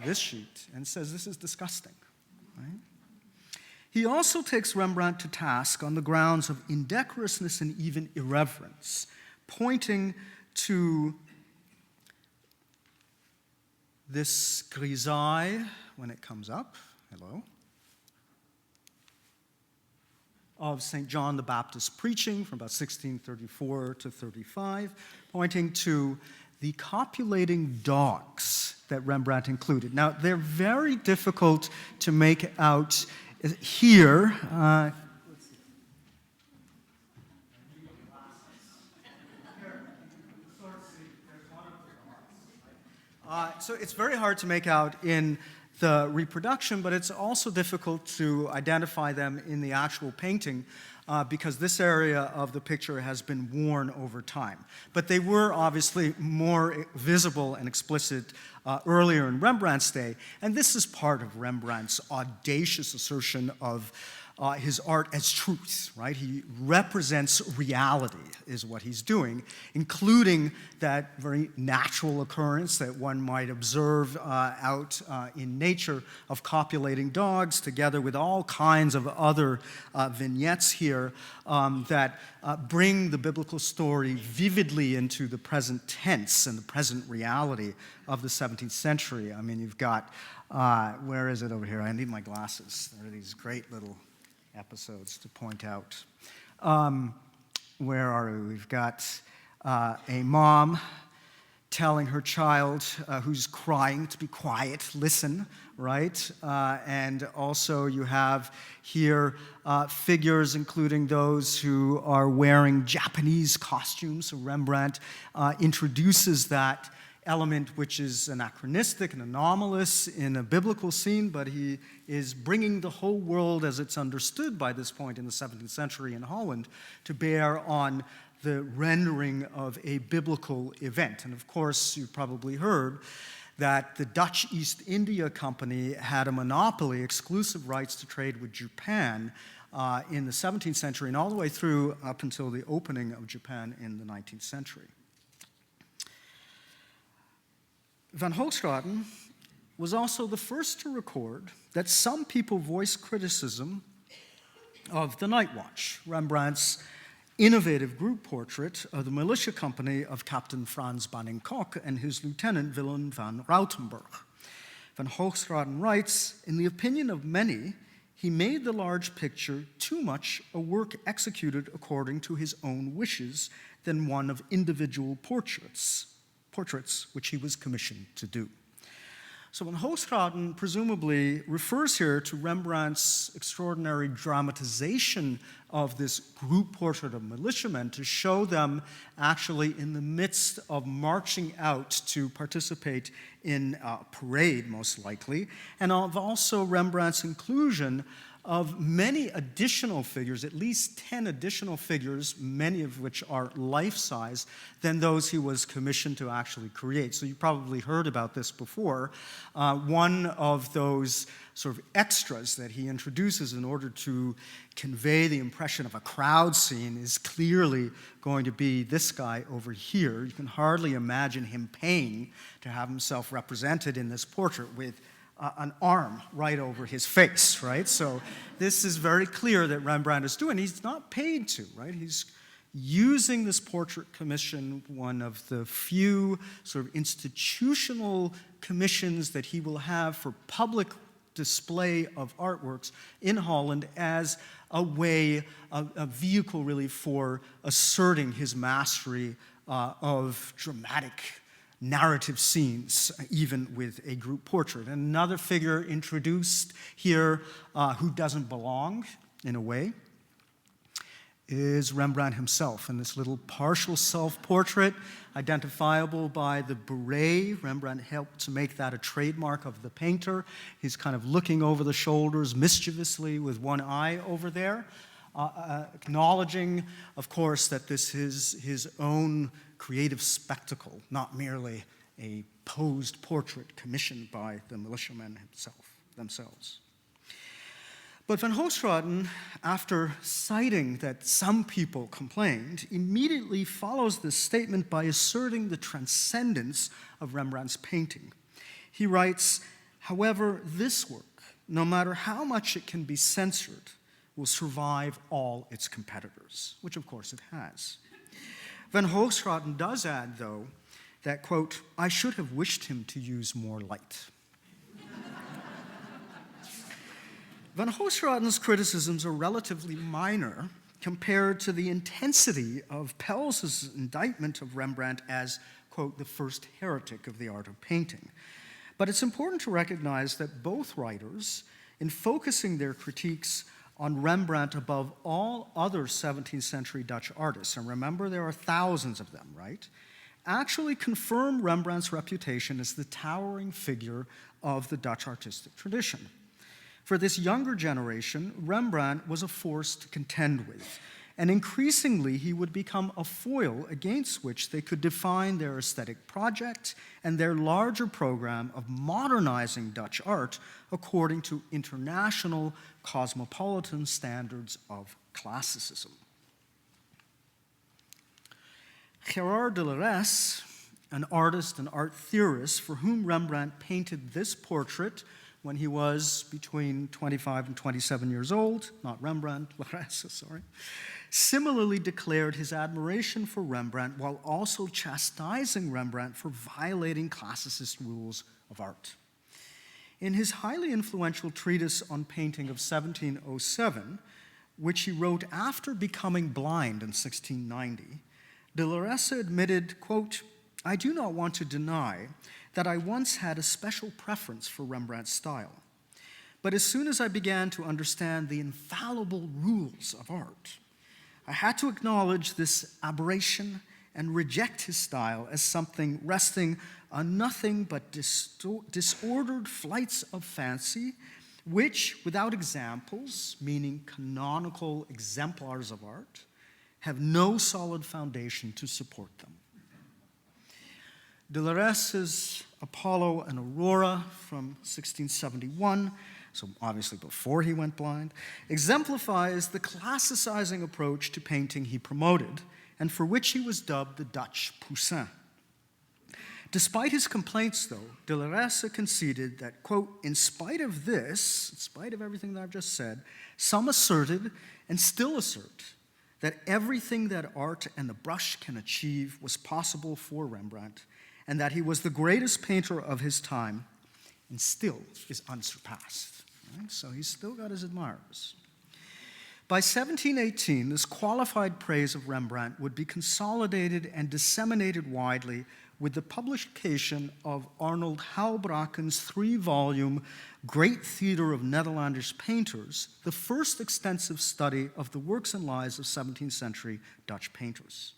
Speaker 2: this sheet and says this is disgusting. Right? He also takes Rembrandt to task on the grounds of indecorousness and even irreverence, pointing to this grisaille, when it comes up, hello, of St. John the Baptist preaching from about 1634 to 35, pointing to the copulating dogs that Rembrandt included. Now, they're very difficult to make out here. So it's very hard to make out in the reproduction, but it's also difficult to identify them in the actual painting because this area of the picture has been worn over time. But they were obviously more visible and explicit earlier in Rembrandt's day, and this is part of Rembrandt's audacious assertion of his art as truth, right? He represents reality, is what he's doing, including that very natural occurrence that one might observe out in nature of copulating dogs, together with all kinds of other vignettes here that bring the biblical story vividly into the present tense and the present reality of the 17th century. I mean, you've got, where is it over here? I need my glasses. There are these great little episodes to point out. Where are we? We've got a mom telling her child who's crying to be quiet, listen, right? And also you have here figures including those who are wearing Japanese costumes. So Rembrandt introduces that element which is anachronistic and anomalous in a biblical scene, but he is bringing the whole world as it's understood by this point in the 17th century in Holland to bear on the rendering of a biblical event. And of course, you've probably heard that the Dutch East India Company had a monopoly, exclusive rights to trade with Japan in the 17th century and all the way through up until the opening of Japan in the 19th century. Van Hoogstraten was also the first to record that some people voiced criticism of the Night Watch, Rembrandt's innovative group portrait of the militia company of Captain Frans Banning-Kock and his lieutenant Willem van Rautenburg. Van Hoogstraten writes, "In the opinion of many, he made the large picture too much a work executed according to his own wishes than one of individual portraits which he was commissioned to do." So Van Hoogstraten presumably refers here to Rembrandt's extraordinary dramatization of this group portrait of militiamen to show them actually in the midst of marching out to participate in a parade, most likely, and of also Rembrandt's inclusion of many additional figures, at least 10 additional figures, many of which are life-size, than those he was commissioned to actually create. So you probably heard about this before. One of those sort of extras that he introduces in order to convey the impression of a crowd scene is clearly going to be this guy over here. You can hardly imagine him paying to have himself represented in this portrait with an arm right over his face, right? So this is very clear that Rembrandt is doing. He's not paid to, right? He's using this portrait commission, one of the few sort of institutional commissions that he will have for public display of artworks in Holland, as a way, a vehicle really for asserting his mastery of dramatic narrative scenes, even with a group portrait. Another figure introduced here who doesn't belong, in a way, is Rembrandt himself in this little partial self-portrait, identifiable by the beret. Rembrandt helped to make that a trademark of the painter. He's kind of looking over the shoulders mischievously with one eye over there, acknowledging, of course, that this is his own creative spectacle, not merely a posed portrait commissioned by the militiamen themselves. But Van Hoogstraten, after citing that some people complained, immediately follows this statement by asserting the transcendence of Rembrandt's painting. He writes, "However, this work, no matter how much it can be censored, will survive all its competitors," which of course it has. Van Hoogstraten does add, though, that, quote, "I should have wished him to use more light." Van Hoogstraten's criticisms are relatively minor compared to the intensity of Pels's indictment of Rembrandt as, quote, "the first heretic of the art of painting." But it's important to recognize that both writers, in focusing their critiques on Rembrandt above all other 17th century Dutch artists, and remember there are thousands of them, right, actually confirm Rembrandt's reputation as the towering figure of the Dutch artistic tradition. For this younger generation, Rembrandt was a force to contend with, and increasingly he would become a foil against which they could define their aesthetic project and their larger program of modernizing Dutch art according to international cosmopolitan standards of classicism. Gerard De Lorette, an artist and art theorist for whom Rembrandt painted this portrait when he was between 25 and 27 years old, not Rembrandt, Lorette, sorry, similarly declared his admiration for Rembrandt while also chastising Rembrandt for violating classicist rules of art. In his highly influential treatise on painting of 1707, which he wrote after becoming blind in 1690, De Lorette admitted, quote, "I do not want to deny that I once had a special preference for Rembrandt's style. But as soon as I began to understand the infallible rules of art, I had to acknowledge this aberration and reject his style as something resting on nothing but disordered flights of fancy, which, without examples, meaning canonical exemplars of art, have no solid foundation to support them." De Lorette's Apollo and Aurora from 1671, so obviously before he went blind, exemplifies the classicizing approach to painting he promoted, and for which he was dubbed the Dutch Poussin. Despite his complaints, though, De Lorette conceded that, quote, "in spite of this, in spite of everything that I've just said, some asserted and still assert that everything that art and the brush can achieve was possible for Rembrandt, and that he was the greatest painter of his time and still is unsurpassed." Right? So he's still got his admirers. By 1718, this qualified praise of Rembrandt would be consolidated and disseminated widely with the publication of Arnold Houbraken's 3-volume Great Theatre of Netherlandish Painters, the first extensive study of the works and lives of 17th century Dutch painters.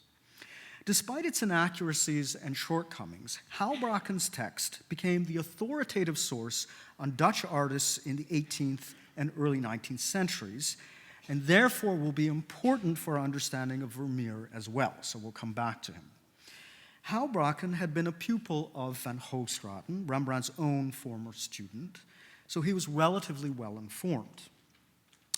Speaker 2: Despite its inaccuracies and shortcomings, Houbraken's text became the authoritative source on Dutch artists in the 18th and early 19th centuries, and therefore will be important for our understanding of Vermeer as well, so we'll come back to him. Houbraken had been a pupil of Van Hoogstraten, Rembrandt's own former student, so he was relatively well informed.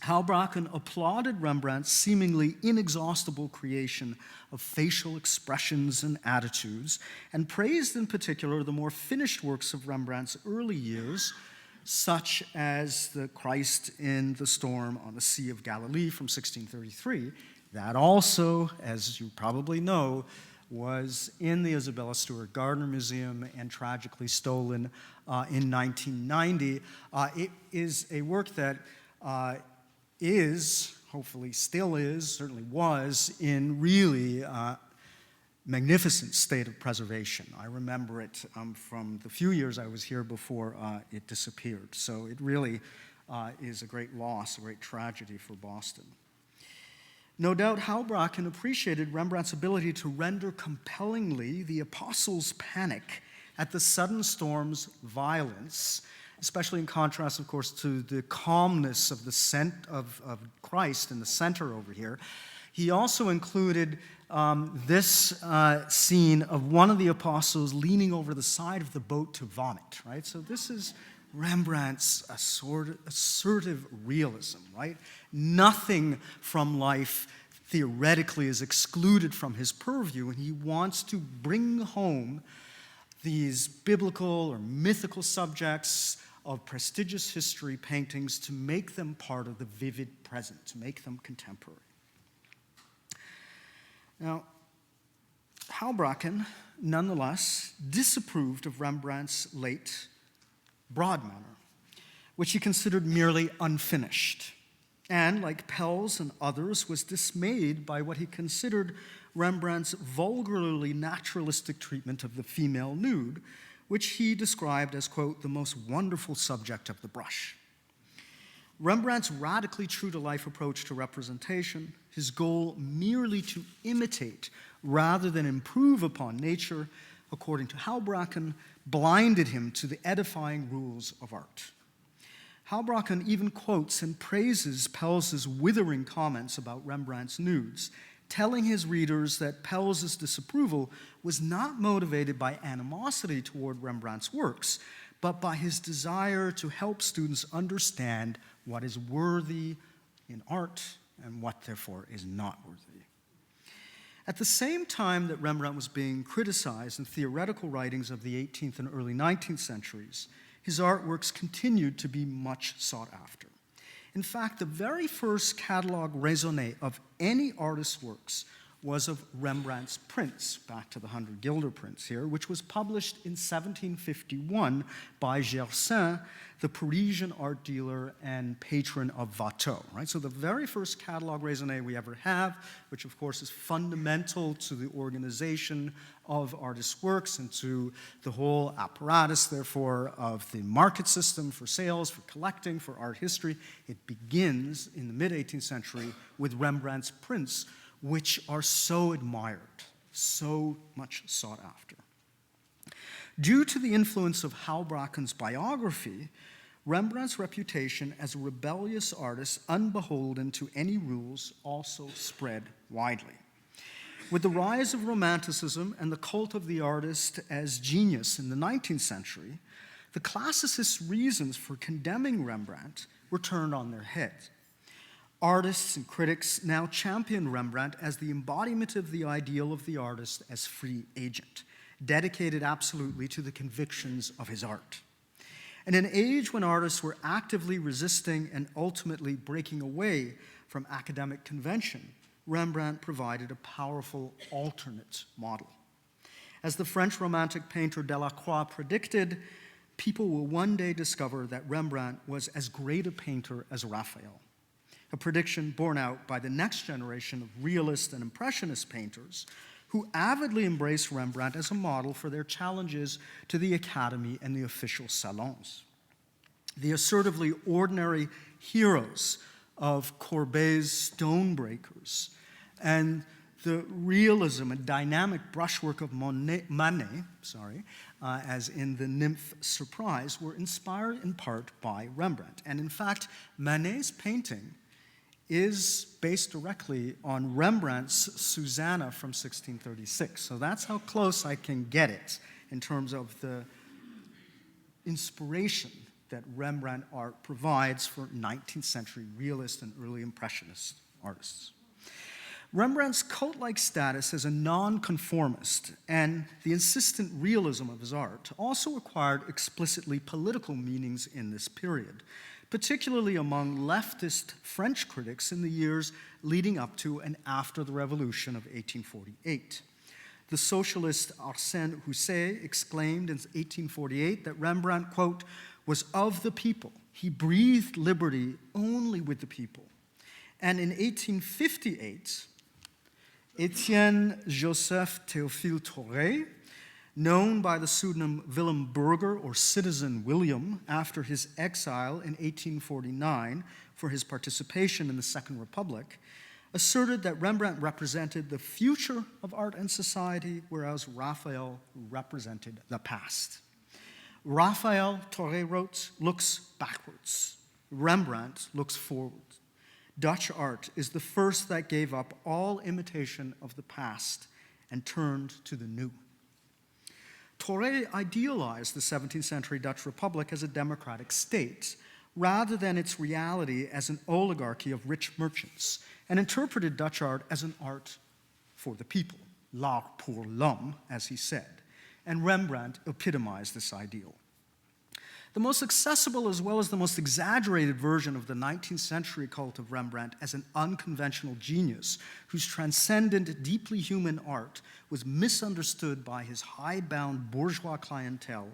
Speaker 2: Houbraken applauded Rembrandt's seemingly inexhaustible creation of facial expressions and attitudes, and praised in particular the more finished works of Rembrandt's early years, such as the Christ in the Storm on the Sea of Galilee from 1633. That also, as you probably know, was in the Isabella Stewart Gardner Museum and tragically stolen in 1990. It is a work that hopefully still is, certainly was, in really magnificent state of preservation. I remember it from the few years I was here before it disappeared. So it really is a great loss, a great tragedy for Boston. No doubt Houbraken appreciated Rembrandt's ability to render compellingly the apostles' panic at the sudden storm's violence, especially in contrast, of course, to the calmness of of Christ in the center over here. He also included this scene of one of the apostles leaning over the side of the boat to vomit, right? So this is Rembrandt's assertive realism, right? Nothing from life theoretically is excluded from his purview, and he wants to bring home these biblical or mythical subjects of prestigious history paintings to make them part of the vivid present, to make them contemporary. Now, Houbraken, nonetheless, disapproved of Rembrandt's late Broad Manor, which he considered merely unfinished, and, like Pels and others, was dismayed by what he considered Rembrandt's vulgarly naturalistic treatment of the female nude, which he described as, quote, the most wonderful subject of the brush. Rembrandt's radically true-to-life approach to representation, his goal merely to imitate rather than improve upon nature, according to Houbraken, blinded him to the edifying rules of art. Houbraken even quotes and praises Pels's withering comments about Rembrandt's nudes, telling his readers that Pels's disapproval was not motivated by animosity toward Rembrandt's works, but by his desire to help students understand what is worthy in art and what, therefore, is not worthy. At the same time that Rembrandt was being criticized in theoretical writings of the 18th and early 19th centuries, his artworks continued to be much sought after. In fact, the very first catalogue raisonné of any artist's works was of Rembrandt's prints, back to the 100 guilder prints here, which was published in 1751 by Gersaint, the Parisian art dealer and patron of Watteau, right? So the very first catalogue raisonné we ever have, which of course is fundamental to the organization of artists' works and to the whole apparatus, therefore, of the market system for sales, for collecting, for art history. It begins in the mid-18th century with Rembrandt's prints, which are so admired, so much sought after. Due to the influence of Houbraken's biography, Rembrandt's reputation as a rebellious artist, unbeholden to any rules, also spread widely. With the rise of Romanticism and the cult of the artist as genius in the 19th century, the classicists' reasons for condemning Rembrandt were turned on their heads. Artists and critics now champion Rembrandt as the embodiment of the ideal of the artist as free agent, dedicated absolutely to the convictions of his art. In an age when artists were actively resisting and ultimately breaking away from academic convention, Rembrandt provided a powerful alternate model. As the French Romantic painter Delacroix predicted, people will one day discover that Rembrandt was as great a painter as Raphael, a prediction borne out by the next generation of realist and impressionist painters who avidly embraced Rembrandt as a model for their challenges to the Academy and the official salons. The assertively ordinary heroes of Courbet's Stonebreakers and the realism and dynamic brushwork of Manet as in the Nymph Surprise, were inspired in part by Rembrandt. And in fact, Manet's painting is based directly on Rembrandt's Susanna from 1636. So that's how close I can get it in terms of the inspiration that Rembrandt art provides for 19th century realist and early impressionist artists. Rembrandt's cult-like status as a nonconformist and the insistent realism of his art also acquired explicitly political meanings in this period, particularly among leftist French critics in the years leading up to and after the Revolution of 1848. The socialist Arsène Houssaye exclaimed in 1848 that Rembrandt, quote, was of the people. He breathed liberty only with the people. And in 1858, Étienne Joseph Théophile Thoré, known by the pseudonym Willem Burger or Citizen William after his exile in 1849 for his participation in the Second Republic, asserted that Rembrandt represented the future of art and society, whereas Raphael represented the past. Raphael, Thoré wrote, looks backwards. Rembrandt looks forward. Dutch art is the first that gave up all imitation of the past and turned to the new. Thoré idealized the 17th century Dutch Republic as a democratic state, rather than its reality as an oligarchy of rich merchants, and interpreted Dutch art as an art for the people, l'art pour l'homme, as he said, and Rembrandt epitomized this ideal. The most accessible as well as the most exaggerated version of the 19th century cult of Rembrandt as an unconventional genius whose transcendent, deeply human art was misunderstood by his hidebound bourgeois clientele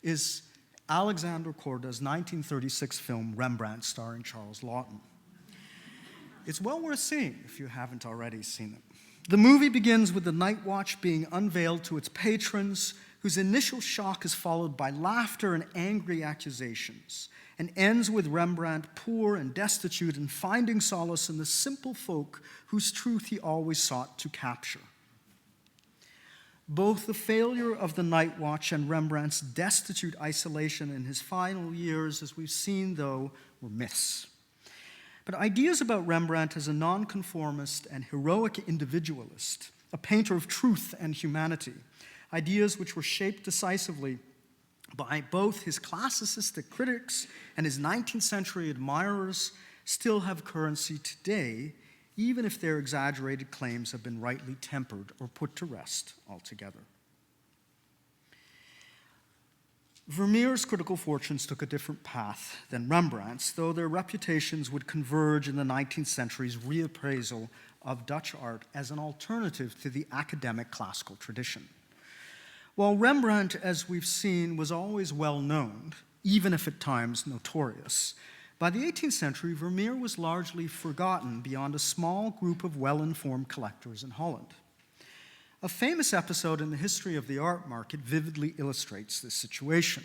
Speaker 2: is Alexander Korda's 1936 film Rembrandt, starring Charles Laughton. It's well worth seeing if you haven't already seen it. The movie begins with the night watch being unveiled to its patrons, whose initial shock is followed by laughter and angry accusations, and ends with Rembrandt poor and destitute and finding solace in the simple folk whose truth he always sought to capture. Both the failure of the night watch and Rembrandt's destitute isolation in his final years, as we've seen, though, were myths. But ideas about Rembrandt as a nonconformist and heroic individualist, a painter of truth and humanity, ideas which were shaped decisively by both his classicistic critics and his 19th century admirers, still have currency today, even if their exaggerated claims have been rightly tempered or put to rest altogether. Vermeer's critical fortunes took a different path than Rembrandt's, though their reputations would converge in the 19th century's reappraisal of Dutch art as an alternative to the academic classical tradition. While Rembrandt, as we've seen, was always well known, even if at times notorious, by the 18th century, Vermeer was largely forgotten beyond a small group of well-informed collectors in Holland. A famous episode in the history of the art market vividly illustrates this situation.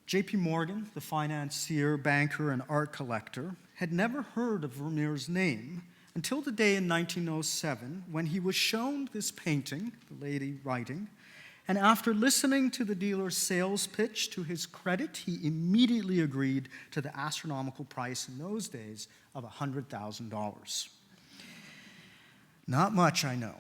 Speaker 2: J.P. Morgan, the financier, banker, and art collector, had never heard of Vermeer's name until the day in 1907 when he was shown this painting, The Lady Writing, and after listening to the dealer's sales pitch, to his credit, he immediately agreed to the astronomical price in those days of $100,000. Not much, I know,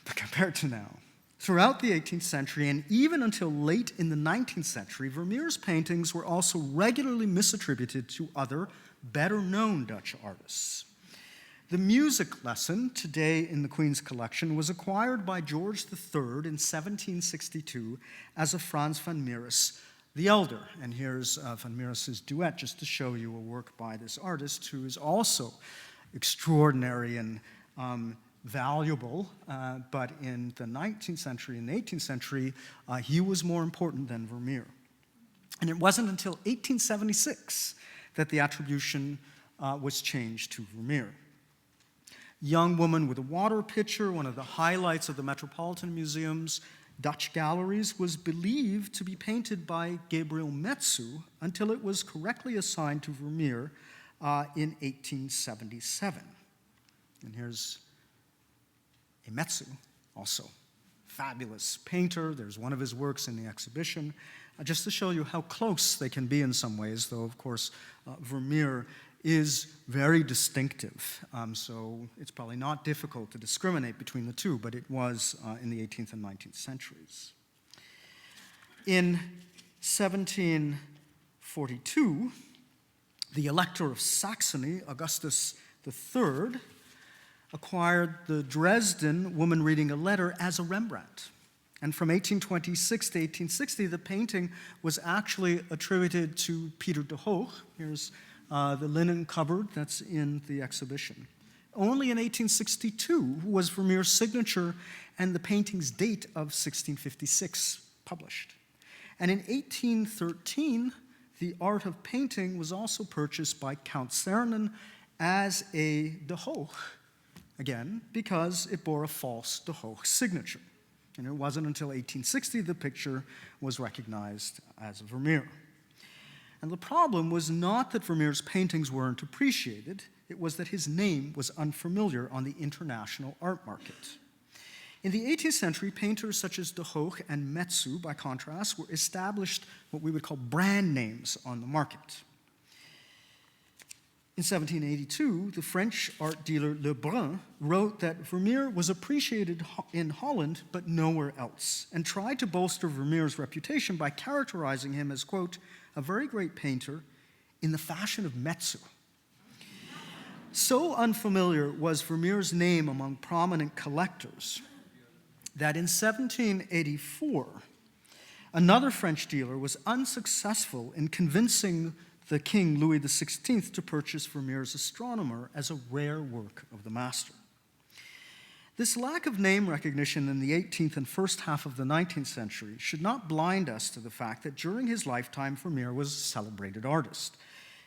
Speaker 2: but compared to now. Throughout the 18th century, and even until late in the 19th century, Vermeer's paintings were also regularly misattributed to other, better-known Dutch artists. The music lesson, today in the Queen's collection, was acquired by George III in 1762 as a Frans van Mieris the Elder. And here's Van Mieris's duet, just to show you a work by this artist who is also extraordinary and valuable, but in the 19th century and 18th century, he was more important than Vermeer. And it wasn't until 1876 that the attribution was changed to Vermeer. Young Woman with a Water Pitcher, one of the highlights of the Metropolitan Museum's Dutch galleries, was believed to be painted by Gabriel Metsu until it was correctly assigned to Vermeer in 1877. And here's a Metsu, also fabulous painter. There's one of his works in the exhibition, just to show you how close they can be in some ways, though, of course, Vermeer is very distinctive. So it's probably not difficult to discriminate between the two, but it was in the 18th and 19th centuries. In 1742, the Elector of Saxony, Augustus III, acquired the Dresden Woman Reading a Letter as a Rembrandt. And from 1826 to 1860, the painting was actually attributed to Peter de Hoogh. Here's the linen cupboard that's in the exhibition. Only in 1862 was Vermeer's signature and the painting's date of 1656 published. And in 1813, the art of painting was also purchased by Count Cernan as a de Hoogh, again, because it bore a false de Hoogh signature. And it wasn't until 1860 the picture was recognized as a Vermeer. And the problem was not that Vermeer's paintings weren't appreciated, it was that his name was unfamiliar on the international art market. In the 18th century, painters such as de Hoogh and Metsu, by contrast, were established what we would call brand names on the market. In 1782, the French art dealer Lebrun wrote that Vermeer was appreciated in Holland but nowhere else, and tried to bolster Vermeer's reputation by characterizing him as, quote, a very great painter in the fashion of Metsu. So unfamiliar was Vermeer's name among prominent collectors that in 1784, another French dealer was unsuccessful in convincing the King Louis XVI to purchase Vermeer's Astronomer as a rare work of the master. This lack of name recognition in the 18th and first half of the 19th century should not blind us to the fact that during his lifetime, Vermeer was a celebrated artist.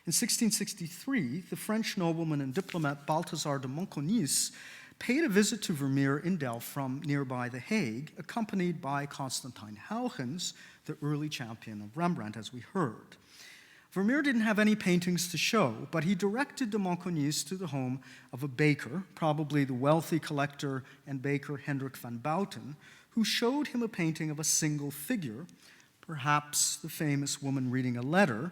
Speaker 2: In 1663, the French nobleman and diplomat Balthazar de Montconis paid a visit to Vermeer in Delft from nearby The Hague, accompanied by Constantijn Huygens, the early champion of Rembrandt, as we heard. Vermeer didn't have any paintings to show, but he directed de Montconis to the home of a baker, probably the wealthy collector and baker Hendrik van Bouten, who showed him a painting of a single figure, perhaps the famous woman reading a letter,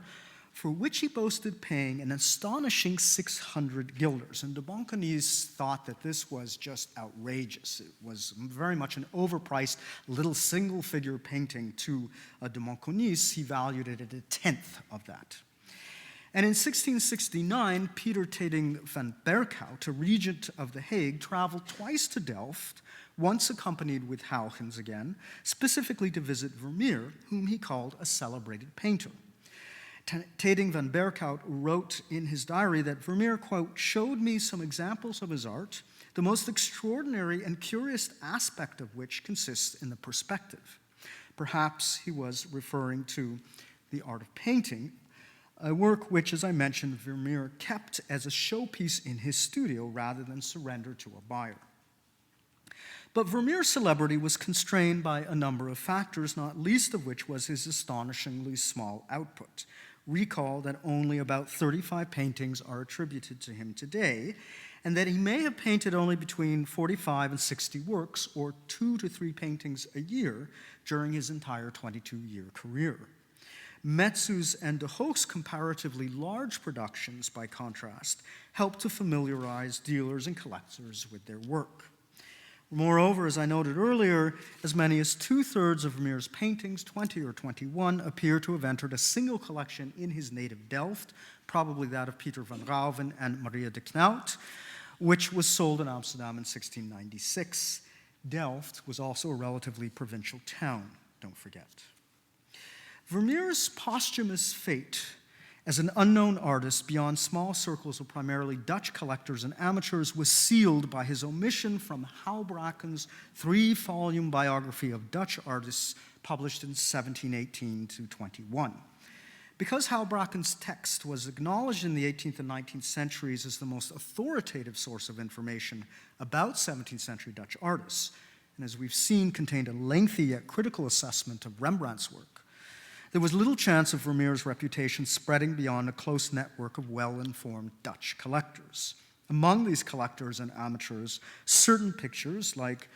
Speaker 2: for which he boasted paying an astonishing 600 guilders. And de Montconis thought that this was just outrageous. It was very much an overpriced little single-figure painting to de Montconis. He valued it at a tenth of that. And in 1669, Peter Teding van Berkhout, a regent of The Hague, traveled twice to Delft, once accompanied with Huygens again, specifically to visit Vermeer, whom he called a celebrated painter. Teding van Berkhout wrote in his diary that Vermeer, quote, showed me some examples of his art, the most extraordinary and curious aspect of which consists in the perspective. Perhaps he was referring to the art of painting, a work which, as I mentioned, Vermeer kept as a showpiece in his studio rather than surrender to a buyer. But Vermeer's celebrity was constrained by a number of factors, not least of which was his astonishingly small output. Recall that only about 35 paintings are attributed to him today, and that he may have painted only between 45 and 60 works, or 2 to 3 paintings a year, during his entire 22-year career. Metsu's and de Hoogh's comparatively large productions, by contrast, helped to familiarize dealers and collectors with their work. Moreover, as I noted earlier, as many as 2/3 of Vermeer's paintings, 20 or 21, appear to have entered a single collection in his native Delft, probably that of Peter van Rauwen and Maria de Knaut, which was sold in Amsterdam in 1696. Delft was also a relatively provincial town, don't forget. Vermeer's posthumous fate as an unknown artist beyond small circles of primarily Dutch collectors and amateurs was sealed by his omission from Houbraken's 3-volume biography of Dutch artists published in 1718 to 21. Because Houbraken's text was acknowledged in the 18th and 19th centuries as the most authoritative source of information about 17th century Dutch artists, and as we've seen contained a lengthy yet critical assessment of Rembrandt's work, there was little chance of Vermeer's reputation spreading beyond a close network of well-informed Dutch collectors. Among these collectors and amateurs, certain pictures like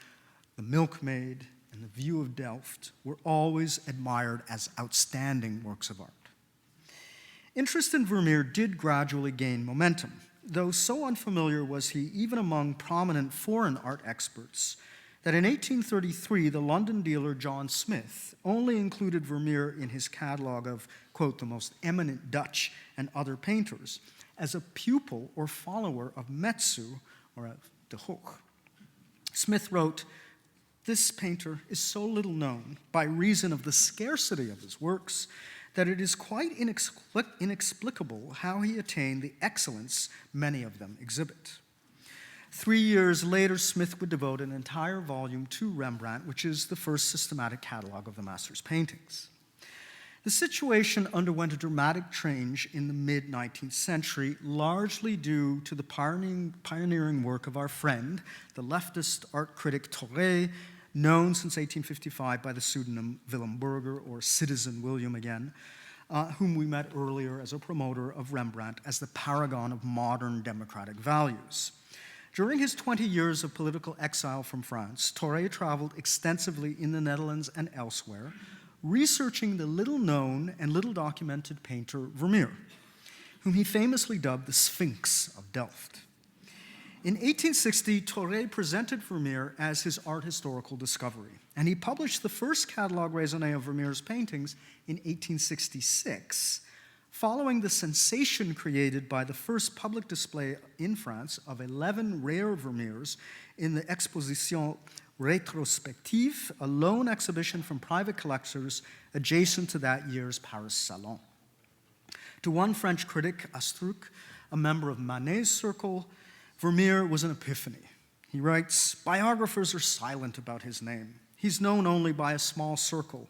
Speaker 2: The Milkmaid and the view of Delft were always admired as outstanding works of art. Interest in Vermeer did gradually gain momentum, though so unfamiliar was he even among prominent foreign art experts that in 1833 the London dealer John Smith only included Vermeer in his catalog of, quote, the most eminent Dutch and other painters as a pupil or follower of Metsu or of De Hoogh. Smith wrote, "This painter is so little known by reason of the scarcity of his works that it is quite inexplicable how he attained the excellence many of them exhibit." 3 years later, Smith would devote an entire volume to Rembrandt, which is the first systematic catalog of the master's paintings. The situation underwent a dramatic change in the mid-19th century, largely due to the pioneering work of our friend, the leftist art critic Thoré, known since 1855 by the pseudonym Willem Burger, or Citizen William again, whom we met earlier as a promoter of Rembrandt as the paragon of modern democratic values. During his 20 years of political exile from France, Thoré traveled extensively in the Netherlands and elsewhere, researching the little-known and little-documented painter Vermeer, whom he famously dubbed the Sphinx of Delft. In 1860, Thoré presented Vermeer as his art historical discovery, and he published the first catalogue raisonné of Vermeer's paintings in 1866, following the sensation created by the first public display in France of 11 rare Vermeers in the Exposition Rétrospective, a lone exhibition from private collectors adjacent to that year's Paris Salon. To one French critic, Astruc, a member of Manet's circle, Vermeer was an epiphany. He writes, "Biographers are silent about his name. He's known only by a small circle.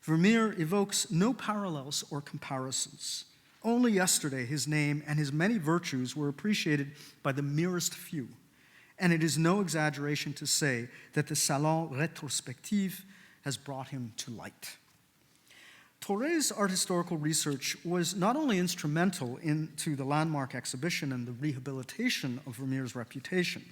Speaker 2: Vermeer evokes no parallels or comparisons. Only yesterday his name and his many virtues were appreciated by the merest few. And it is no exaggeration to say that the Salon Rétrospective has brought him to light." Thoré's art historical research was not only instrumental into the landmark exhibition and the rehabilitation of Vermeer's reputation.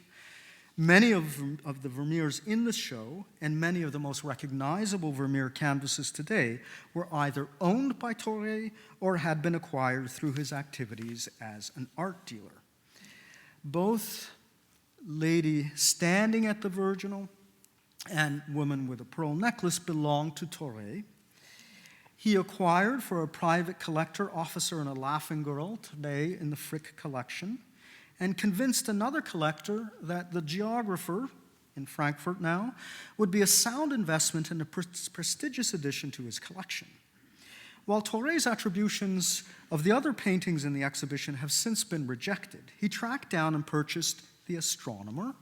Speaker 2: Many of the Vermeers in the show, and many of the most recognizable Vermeer canvases today, were either owned by Thoré or had been acquired through his activities as an art dealer. Both Lady Standing at the Virginal and Woman with a Pearl Necklace belonged to Thoré. He acquired for a private collector, officer, and a laughing girl, today in the Frick collection, and convinced another collector that the Geographer, in Frankfurt now, would be a sound investment and a prestigious addition to his collection. While Thoré's attributions of the other paintings in the exhibition have since been rejected, he tracked down and purchased The Astronomer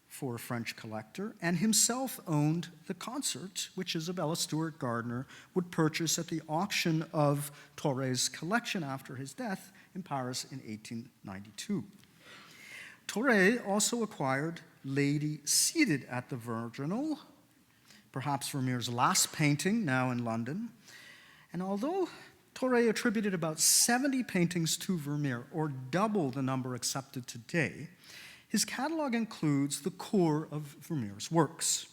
Speaker 2: for a French collector, and himself owned The Concert, which Isabella Stewart Gardner would purchase at the auction of Thoré's collection after his death in Paris in 1892. Thoré also acquired Lady Seated at the Virginal, perhaps Vermeer's last painting, now in London. And although Thoré attributed about 70 paintings to Vermeer, or double the number accepted today, his catalog includes the core of Vermeer's works.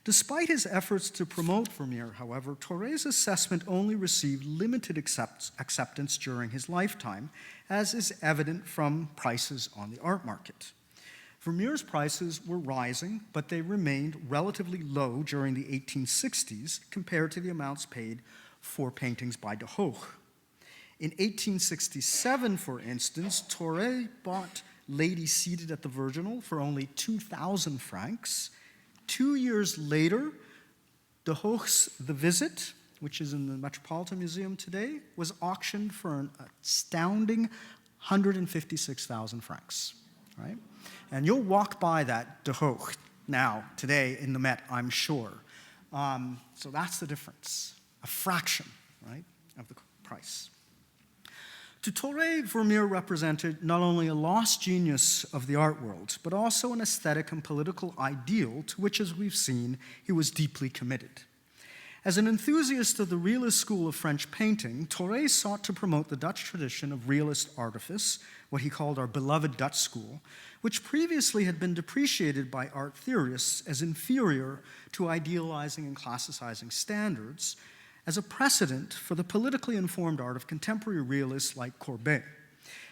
Speaker 2: Despite his efforts to promote Vermeer, however, Thoré's assessment only received limited acceptance during his lifetime, as is evident from prices on the art market. Vermeer's prices were rising, but they remained relatively low during the 1860s compared to the amounts paid for paintings by De Hoogh. In 1867, for instance, Thoré bought Lady Seated at the Virginal for only 2,000 francs. 2 years later, De Hoogh's The Visit, which is in the Metropolitan Museum today, was auctioned for an astounding 156,000 francs, right? And you'll walk by that De Hoogh now, today, in the Met, I'm sure. So that's the difference, a fraction, right, of the price. To Thoré, Vermeer represented not only a lost genius of the art world, but also an aesthetic and political ideal to which, as we've seen, he was deeply committed. As an enthusiast of the realist school of French painting, Thoré sought to promote the Dutch tradition of realist artifice, what he called our beloved Dutch school, which previously had been depreciated by art theorists as inferior to idealizing and classicizing standards, as a precedent for the politically informed art of contemporary realists like Courbet.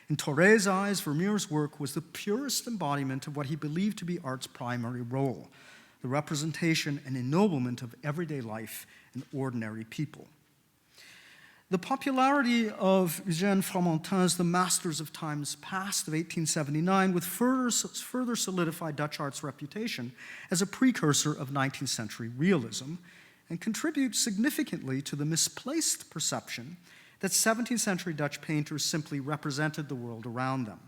Speaker 2: In Thoré's eyes, Vermeer's work was the purest embodiment of what he believed to be art's primary role, the representation and ennoblement of everyday life and ordinary people. The popularity of Eugène Fromentin's The Masters of Times Past of 1879 would further solidify Dutch art's reputation as a precursor of 19th century realism and contribute significantly to the misplaced perception that 17th century Dutch painters simply represented the world around them.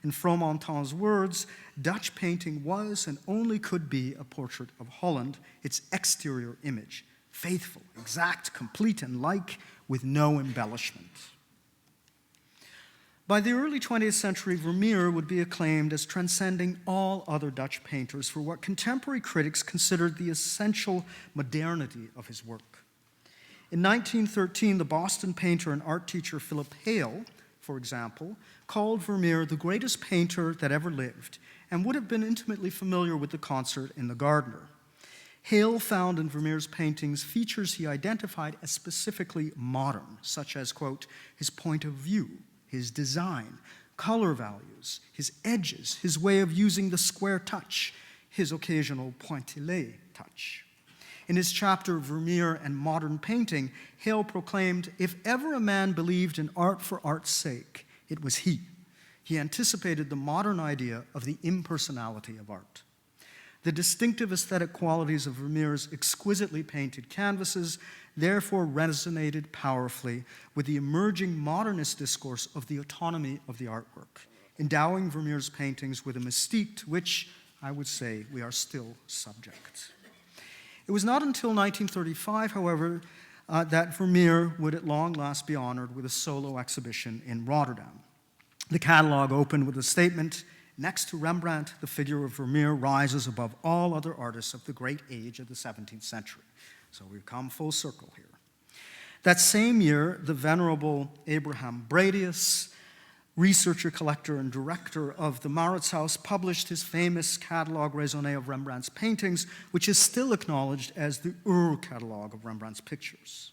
Speaker 2: In Fromentin's words, Dutch painting was and only could be a portrait of Holland, its exterior image, faithful, exact, complete, and like, with no embellishment. By the early 20th century, Vermeer would be acclaimed as transcending all other Dutch painters for what contemporary critics considered the essential modernity of his work. In 1913, the Boston painter and art teacher Philip Hale, for example, called Vermeer the greatest painter that ever lived and would have been intimately familiar with the concert in the Gardner. Hale found in Vermeer's paintings features he identified as specifically modern, such as, quote, his point of view, his design, color values, his edges, his way of using the square touch, his occasional pointillé touch. In his chapter, Vermeer and Modern Painting, Hale proclaimed, if ever a man believed in art for art's sake, it was he. He anticipated the modern idea of the impersonality of art. The distinctive aesthetic qualities of Vermeer's exquisitely painted canvases therefore resonated powerfully with the emerging modernist discourse of the autonomy of the artwork, endowing Vermeer's paintings with a mystique to which, I would say, we are still subject. It was not until 1935, however, that Vermeer would at long last be honored with a solo exhibition in Rotterdam. The catalog opened with a statement, next to Rembrandt, the figure of Vermeer rises above all other artists of the great age of the 17th century. So we've come full circle here. That same year, the venerable Abraham Bradius, researcher, collector, and director of the Mauritshuis, published his famous catalogue raisonné of Rembrandt's paintings, which is still acknowledged as the Ur-catalogue of Rembrandt's pictures.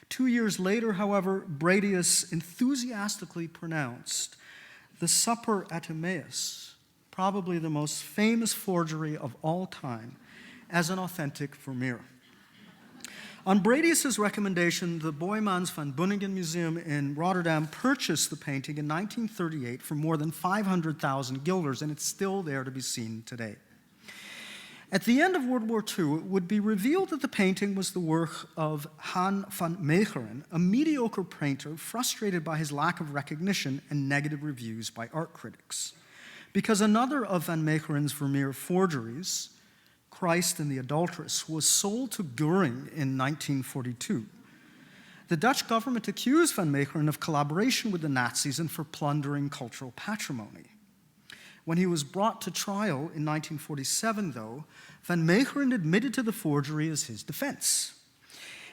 Speaker 2: 2 years later, however, Bradius enthusiastically pronounced The Supper at Emmaus, probably the most famous forgery of all time, as an authentic Vermeer. On Bradius's recommendation, the Boijmans van Beuningen Museum in Rotterdam purchased the painting in 1938 for more than 500,000 guilders, and it's still there to be seen today. At the end of World War II, it would be revealed that the painting was the work of Han van Meegeren, a mediocre painter frustrated by his lack of recognition and negative reviews by art critics. Because another of van Meegeren's Vermeer forgeries, Christ and the Adulteress, was sold to Göring in 1942. The Dutch government accused van Meegeren of collaboration with the Nazis and for plundering cultural patrimony. When he was brought to trial in 1947, though, van Meegeren admitted to the forgery as his defense.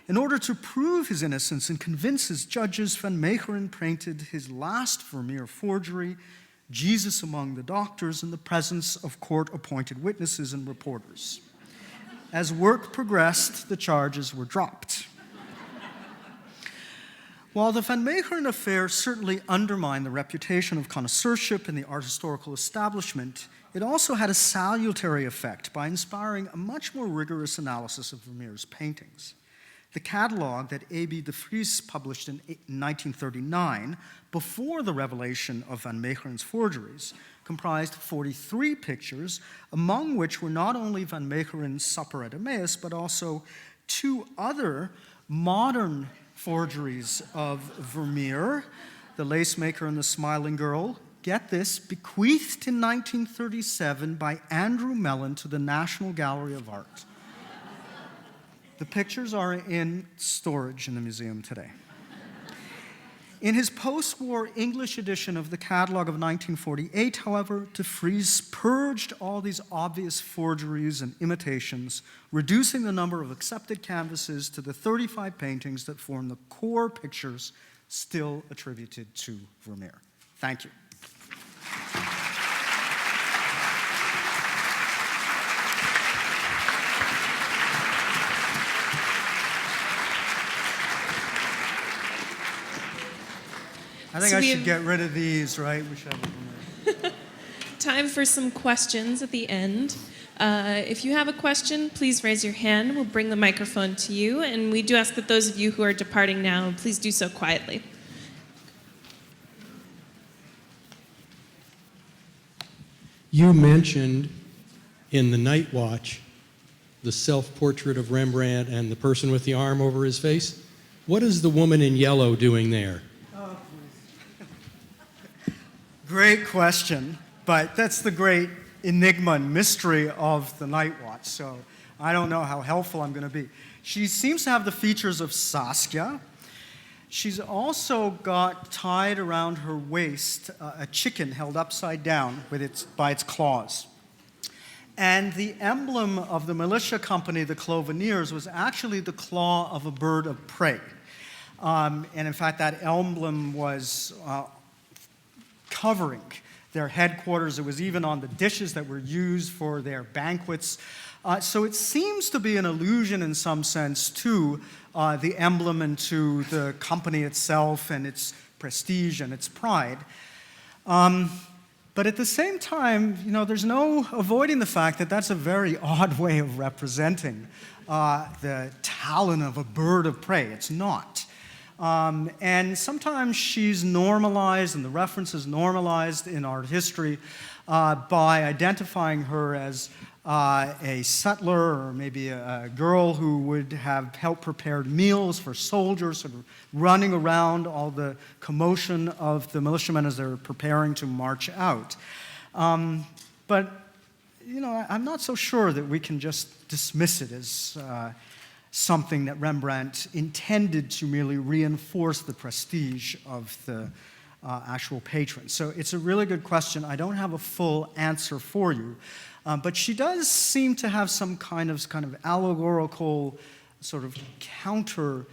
Speaker 2: In order to prove his innocence and convince his judges, van Meegeren painted his last Vermeer forgery, Jesus Among the Doctors, in the presence of court-appointed witnesses and reporters. As work progressed, the charges were dropped. While the Van Meegeren affair certainly undermined the reputation of connoisseurship in the art historical establishment, it also had a salutary effect by inspiring a much more rigorous analysis of Vermeer's paintings. The catalog that A.B. de Vries published in 1939, before the revelation of Van Meegeren's forgeries, comprised 43 pictures, among which were not only Van Meegeren's Supper at Emmaus, but also 2 other modern forgeries of Vermeer, The Lacemaker and the Smiling Girl, get this, bequeathed in 1937 by Andrew Mellon to the National Gallery of Art. The pictures are in storage in the museum today. In his post-war English edition of the catalog of 1948, however, de Vries purged all these obvious forgeries and imitations, reducing the number of accepted canvases to the 35 paintings that form the core pictures still attributed to Vermeer. Thank you. I think
Speaker 1: So
Speaker 2: I
Speaker 1: we
Speaker 2: should
Speaker 1: have-
Speaker 2: get rid of these, right? We should have
Speaker 1: Time for some questions at the end. If you have a question, please raise your hand. We'll bring the microphone to you. And we do ask that those of you who are departing now, please do so quietly.
Speaker 3: You mentioned in The Night Watch the self-portrait of Rembrandt and the person with the arm over his face. What is the woman in yellow doing there?
Speaker 2: Great question, but that's the great enigma and mystery of the Night Watch, so I don't know how helpful I'm going to be. She seems to have the features of Saskia. She's also got tied around her waist a chicken held upside down by its claws. And the emblem of the militia company, the Cloveniers, was actually the claw of a bird of prey. And in fact, that emblem was covering their headquarters. It was even on the dishes that were used for their banquets. So it seems to be an allusion in some sense to the emblem and to the company itself and its prestige and its pride. But at the same time, there's no avoiding the fact that that's a very odd way of representing the talon of a bird of prey. It's not. And sometimes she's normalized, and the reference is normalized in art history by identifying her as a settler or maybe a girl who would have helped prepare meals for soldiers, sort of running around all the commotion of the militiamen as they're preparing to march out. But, I'm not so sure that we can just dismiss it as something that Rembrandt intended to merely reinforce the prestige of the actual patron. So it's a really good question. I don't have a full answer for you, but she does seem to have some kind of allegorical sort of counter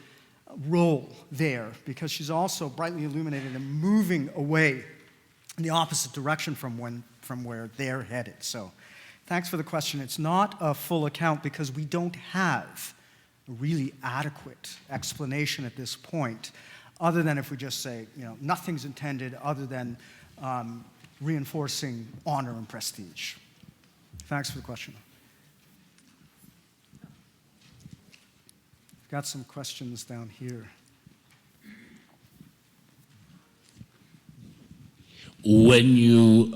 Speaker 2: role there, because she's also brightly illuminated and moving away in the opposite direction from where they're headed. So thanks for the question. It's not a full account because we don't have a really adequate explanation at this point, other than if we just say, nothing's intended other than reinforcing honor and prestige. Thanks for the question. Got some questions down here.
Speaker 4: When you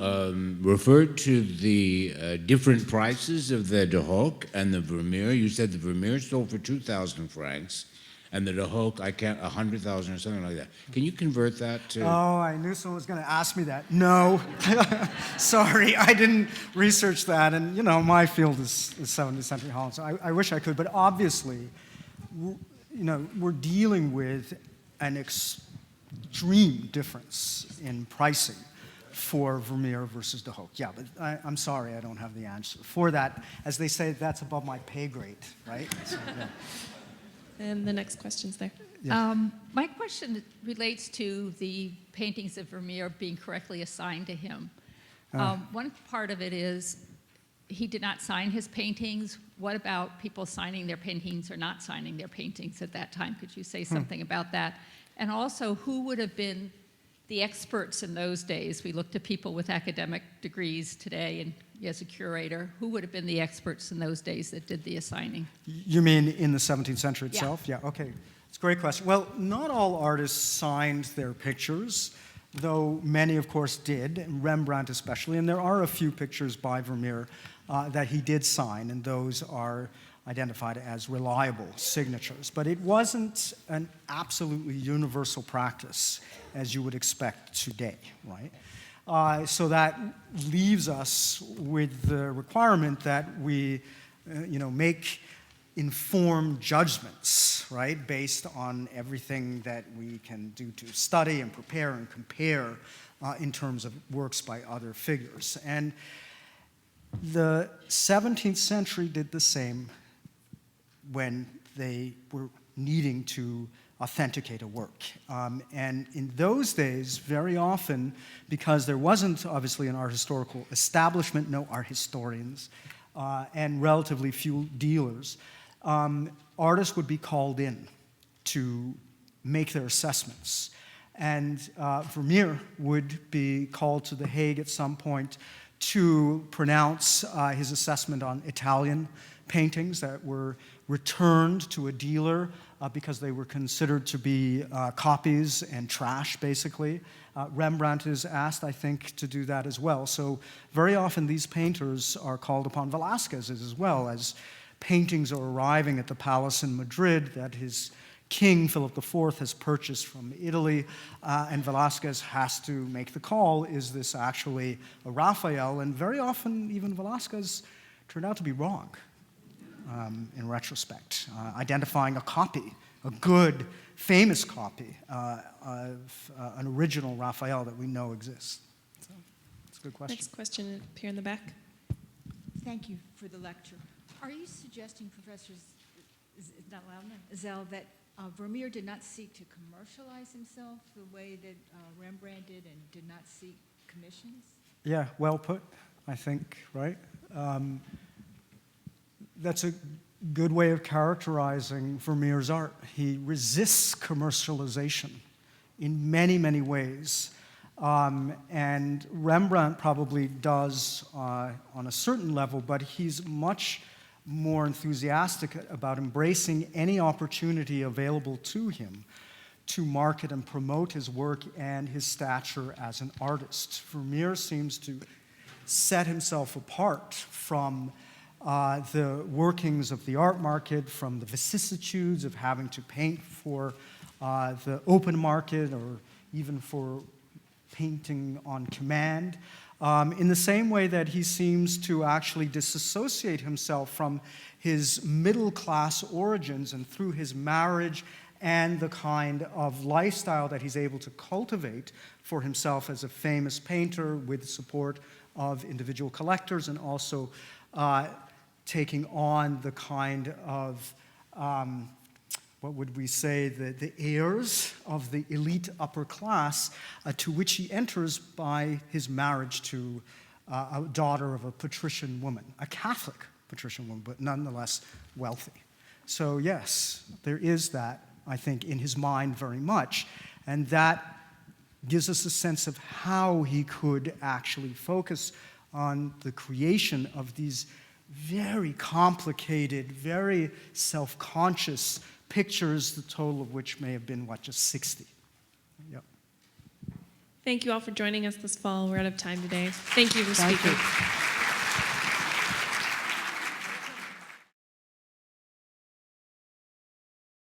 Speaker 4: referred to the different prices of the De Hoek and the Vermeer, you said the Vermeer sold for 2,000 francs, and the De Hoek, 100,000 or something like that. Can you convert that to?
Speaker 2: Oh, I knew someone was going to ask me that. No, sorry, I didn't research that, and my field is 17th century Holland, so I wish I could, but obviously, we're dealing with an extreme difference in pricing for Vermeer versus De Hoek. Yeah, but I'm sorry, I don't have the answer. For that, as they say, that's above my pay grade, right? So, yeah.
Speaker 1: And the next question's there.
Speaker 2: Yeah.
Speaker 5: My question relates to the paintings of Vermeer being correctly assigned to him. One part of it is he did not sign his paintings. What about people signing their paintings or not signing their paintings at that time? Could you say something about that? And also, who would have been the experts in those days? We look to people with academic degrees today, and as a curator, who would have been the experts in those days that did the assigning?
Speaker 2: You mean in the 17th century
Speaker 5: Yeah.
Speaker 2: itself? Yeah, okay. It's a great question. Well, not all artists signed their pictures, though many, of course, did, and Rembrandt especially, and there are a few pictures by Vermeer that he did sign, and those are identified as reliable signatures. But it wasn't an absolutely universal practice, as you would expect today, right? So that leaves us with the requirement that we, make informed judgments, right, based on everything that we can do to study and prepare and compare in terms of works by other figures. And the 17th century did the same when they were needing to authenticate a work. And in those days, very often, because there wasn't obviously an art historical establishment, no art historians, and relatively few dealers, artists would be called in to make their assessments. And Vermeer would be called to The Hague at some point to pronounce his assessment on Italian paintings that were returned to a dealer because they were considered to be copies and trash, basically. Rembrandt is asked, I think, to do that as well. So very often these painters are called upon. Velázquez as well, as paintings are arriving at the palace in Madrid that his king, Philip IV, has purchased from Italy, and Velázquez has to make the call, is this actually a Raphael? And very often, even Velázquez turned out to be wrong in retrospect, identifying a copy, a good, famous copy of an original Raphael that we know exists. So, it's a good question.
Speaker 1: Next question up here in the back.
Speaker 6: Thank you for the lecture. Are you suggesting, Professor Zell, that Vermeer did not seek to commercialize himself the way that Rembrandt did and did not seek commissions?
Speaker 2: Yeah, well put, I think, right? That's a good way of characterizing Vermeer's art. He resists commercialization in many, many ways. And Rembrandt probably does on a certain level, but he's much more enthusiastic about embracing any opportunity available to him to market and promote his work and his stature as an artist. Vermeer seems to set himself apart from the workings of the art market, from the vicissitudes of having to paint for the open market or even for painting on command, in the same way that he seems to actually disassociate himself from his middle-class origins and through his marriage and the kind of lifestyle that he's able to cultivate for himself as a famous painter with the support of individual collectors and also taking on the kind of, what would we say, the heirs of the elite upper class to which he enters by his marriage to a daughter of a patrician woman, a Catholic patrician woman, but nonetheless wealthy. So yes, there is that, I think, in his mind very much, and that gives us a sense of how he could actually focus on the creation of these very complicated, very self-conscious pictures, the total of which may have been, just 60. Yep.
Speaker 1: Thank you all for joining us this fall. We're out of time today. Thank you for speaking.
Speaker 2: Thank you.